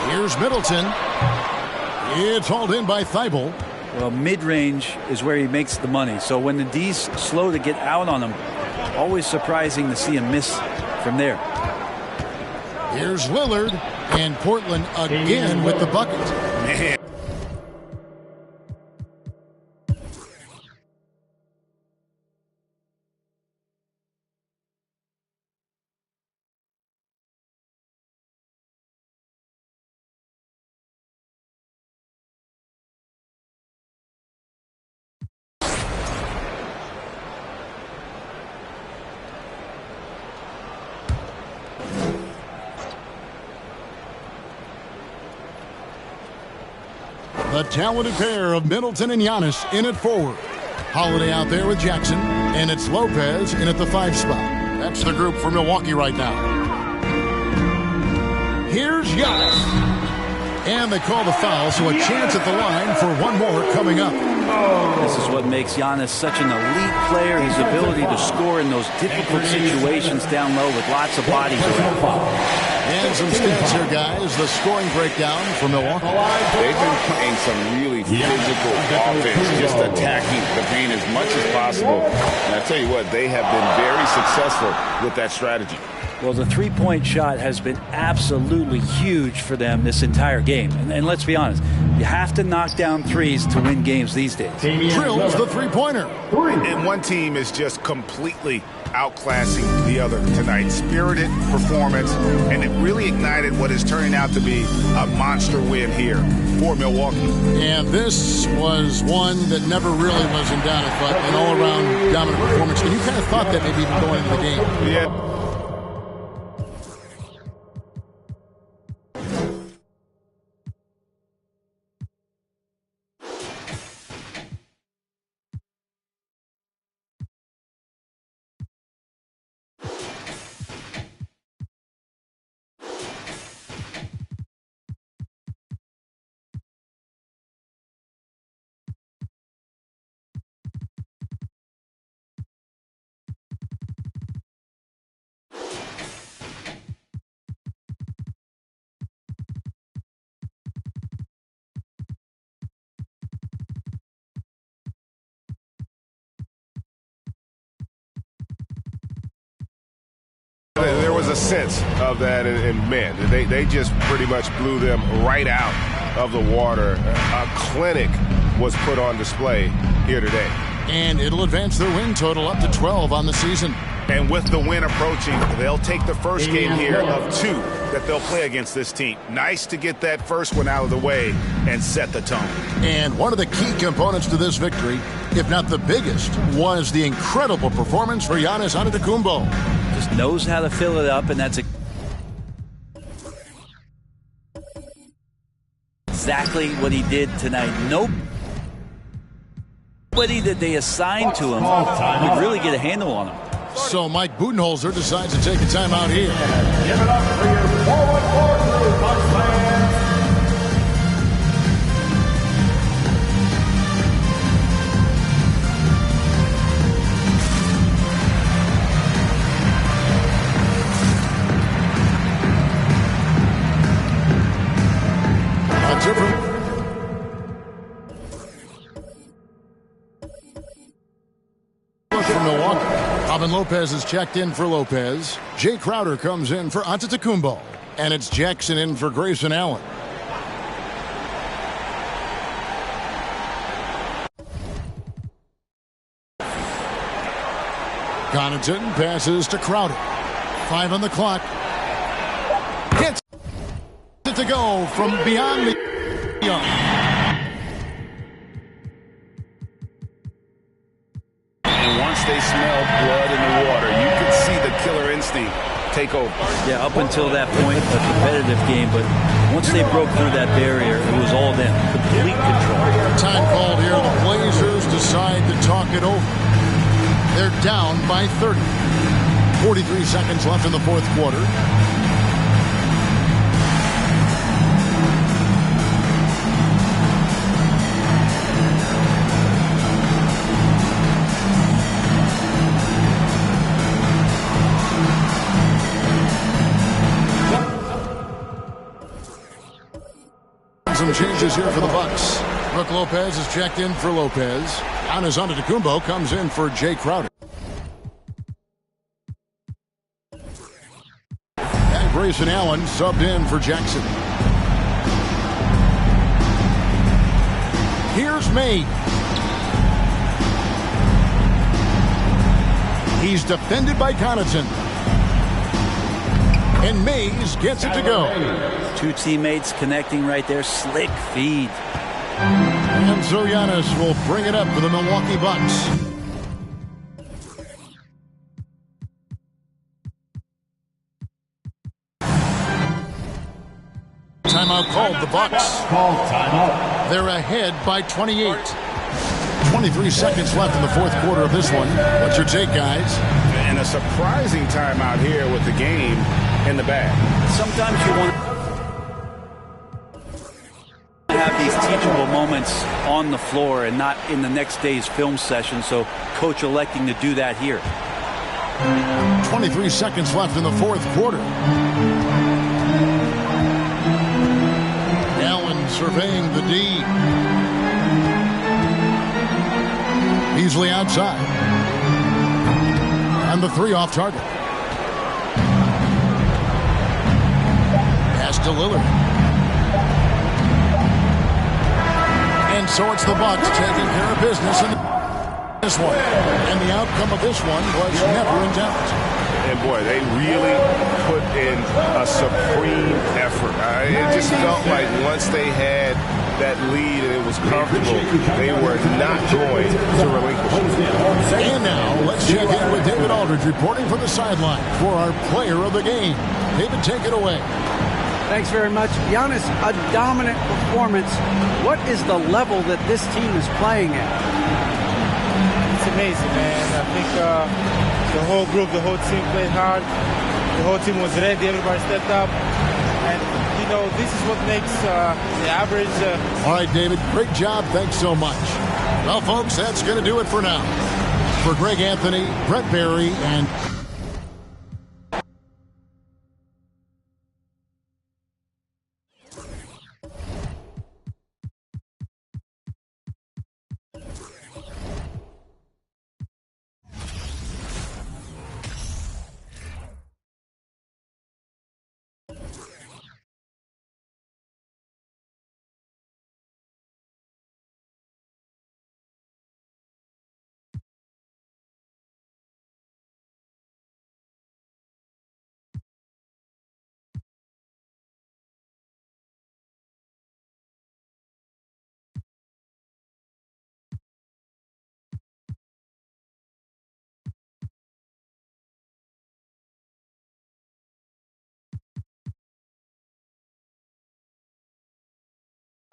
Here's Middleton. It's hauled in by Thibault. Well, mid-range is where he makes the money. So when the D's slow to get out on him, always surprising to see him miss from there. Here's Lillard, and Portland again with the bucket. Man. The talented pair of Middleton and Giannis in at forward. Holiday out there with Jackson, and it's Lopez in at the 5 spot. That's the group for Milwaukee right now. Here's Giannis. And they call the foul, so a chance at the line for one more coming up. This is what makes Giannis such an elite player, his ability to score in those difficult situations down low with lots of bodies around. And some stats here, guys. The scoring breakdown for Milwaukee. They've been playing some really physical offense, just attacking the paint as much as possible. And I tell you what, they have been very successful with that strategy. Well, the three-point shot has been absolutely huge for them this entire game. And let's be honest, you have to knock down threes to win games these days. Drills the three-pointer. And one team is just completely outclassing the other tonight. Spirited performance, and it really ignited what is turning out to be a monster win here for Milwaukee. And this was one that never really was in doubt, but an all-around dominant performance. And you kind of thought that maybe even going into the game. Yeah. There was a sense of that in men. They just pretty much blew them right out of the water. A clinic was put on display here today. And it'll advance their win total up to 12 on the season. And with the win approaching, they'll take the first game here of 2 that they'll play against this team. Nice to get that first one out of the way and set the tone. And one of the key components to this victory, if not the biggest, was the incredible performance for Giannis Antetokounmpo. Just knows how to fill it up, and that's exactly what he did tonight. Nope. Nobody that they assigned to him could really get a handle on him. So Mike Budenholzer decides to take a timeout here. Give it up for your forward crew, Bucks fans. A different from Milwaukee. Robin Lopez is checked in for Lopez. Jay Crowder comes in for Antetokounmpo. And it's Jackson in for Grayson Allen. Connaughton passes to Crowder. 5 on the clock. Gets it to go from beyond the young. And once they smell blood in the water, you can see the killer instinct take over. Yeah, up until that point, a competitive game, but once they broke through that barrier, it was all them. Complete control. Time called here. The Blazers decide to talk it over. They're down by 30. 43 seconds left in the fourth quarter. Some changes here for the Bucks. Brook Lopez is checked in for Lopez. Giannis Antetokounmpo comes in for Jay Crowder. And Grayson Allen subbed in for Jackson. Here's May. He's defended by Connaughton. And Mays gets it to go. Two teammates connecting right there. Slick feed. And so Giannis will bring it up for the Milwaukee Bucks. Timeout called the Bucks. Call timeout. They're ahead by 28. 23 seconds left in the fourth quarter of this one. What's your take, guys? And a surprising timeout here with the game in the bag. Sometimes you want to have these teachable moments on the floor and not in the next day's film session, so coach electing to do that here. 23 seconds left in the fourth quarter. Allen surveying the D. Easily outside. And the three off target. Pass to Lillard. And so it's the Bucks taking care of business in this one. And the outcome of this one was never in doubt. And boy, they really put in a supreme effort. It just felt like once they had that lead and it was comfortable, they were not going to relinquish it. And now let's check in with David Aldridge reporting from the sideline for our player of the game. David, take it away. Thanks very much. Giannis, a dominant performance. What is the level that this team is playing at? It's amazing, man. I think the whole group, the whole team played hard. The whole team was ready. Everybody stepped up. And, you know, this is what makes the average. All right, David, great job. Thanks so much. Well, folks, that's going to do it for now. For Greg Anthony, Brett Barry, and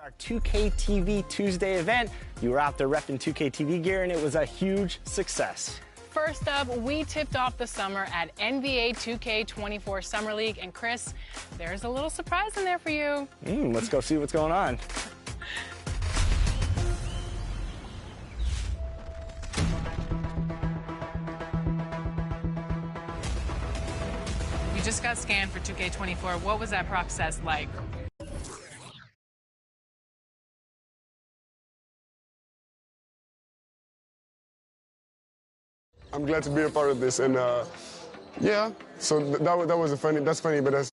Our 2K TV Tuesday event. You were out there repping 2K TV gear, and it was a huge success. First up, we tipped off the summer at NBA 2K24 Summer League. And Chris, there's a little surprise in there for you. Let's go see what's going on. You just got scanned for 2K24. What was that process like? I'm glad to be a part of this, and yeah. So that's funny, but that's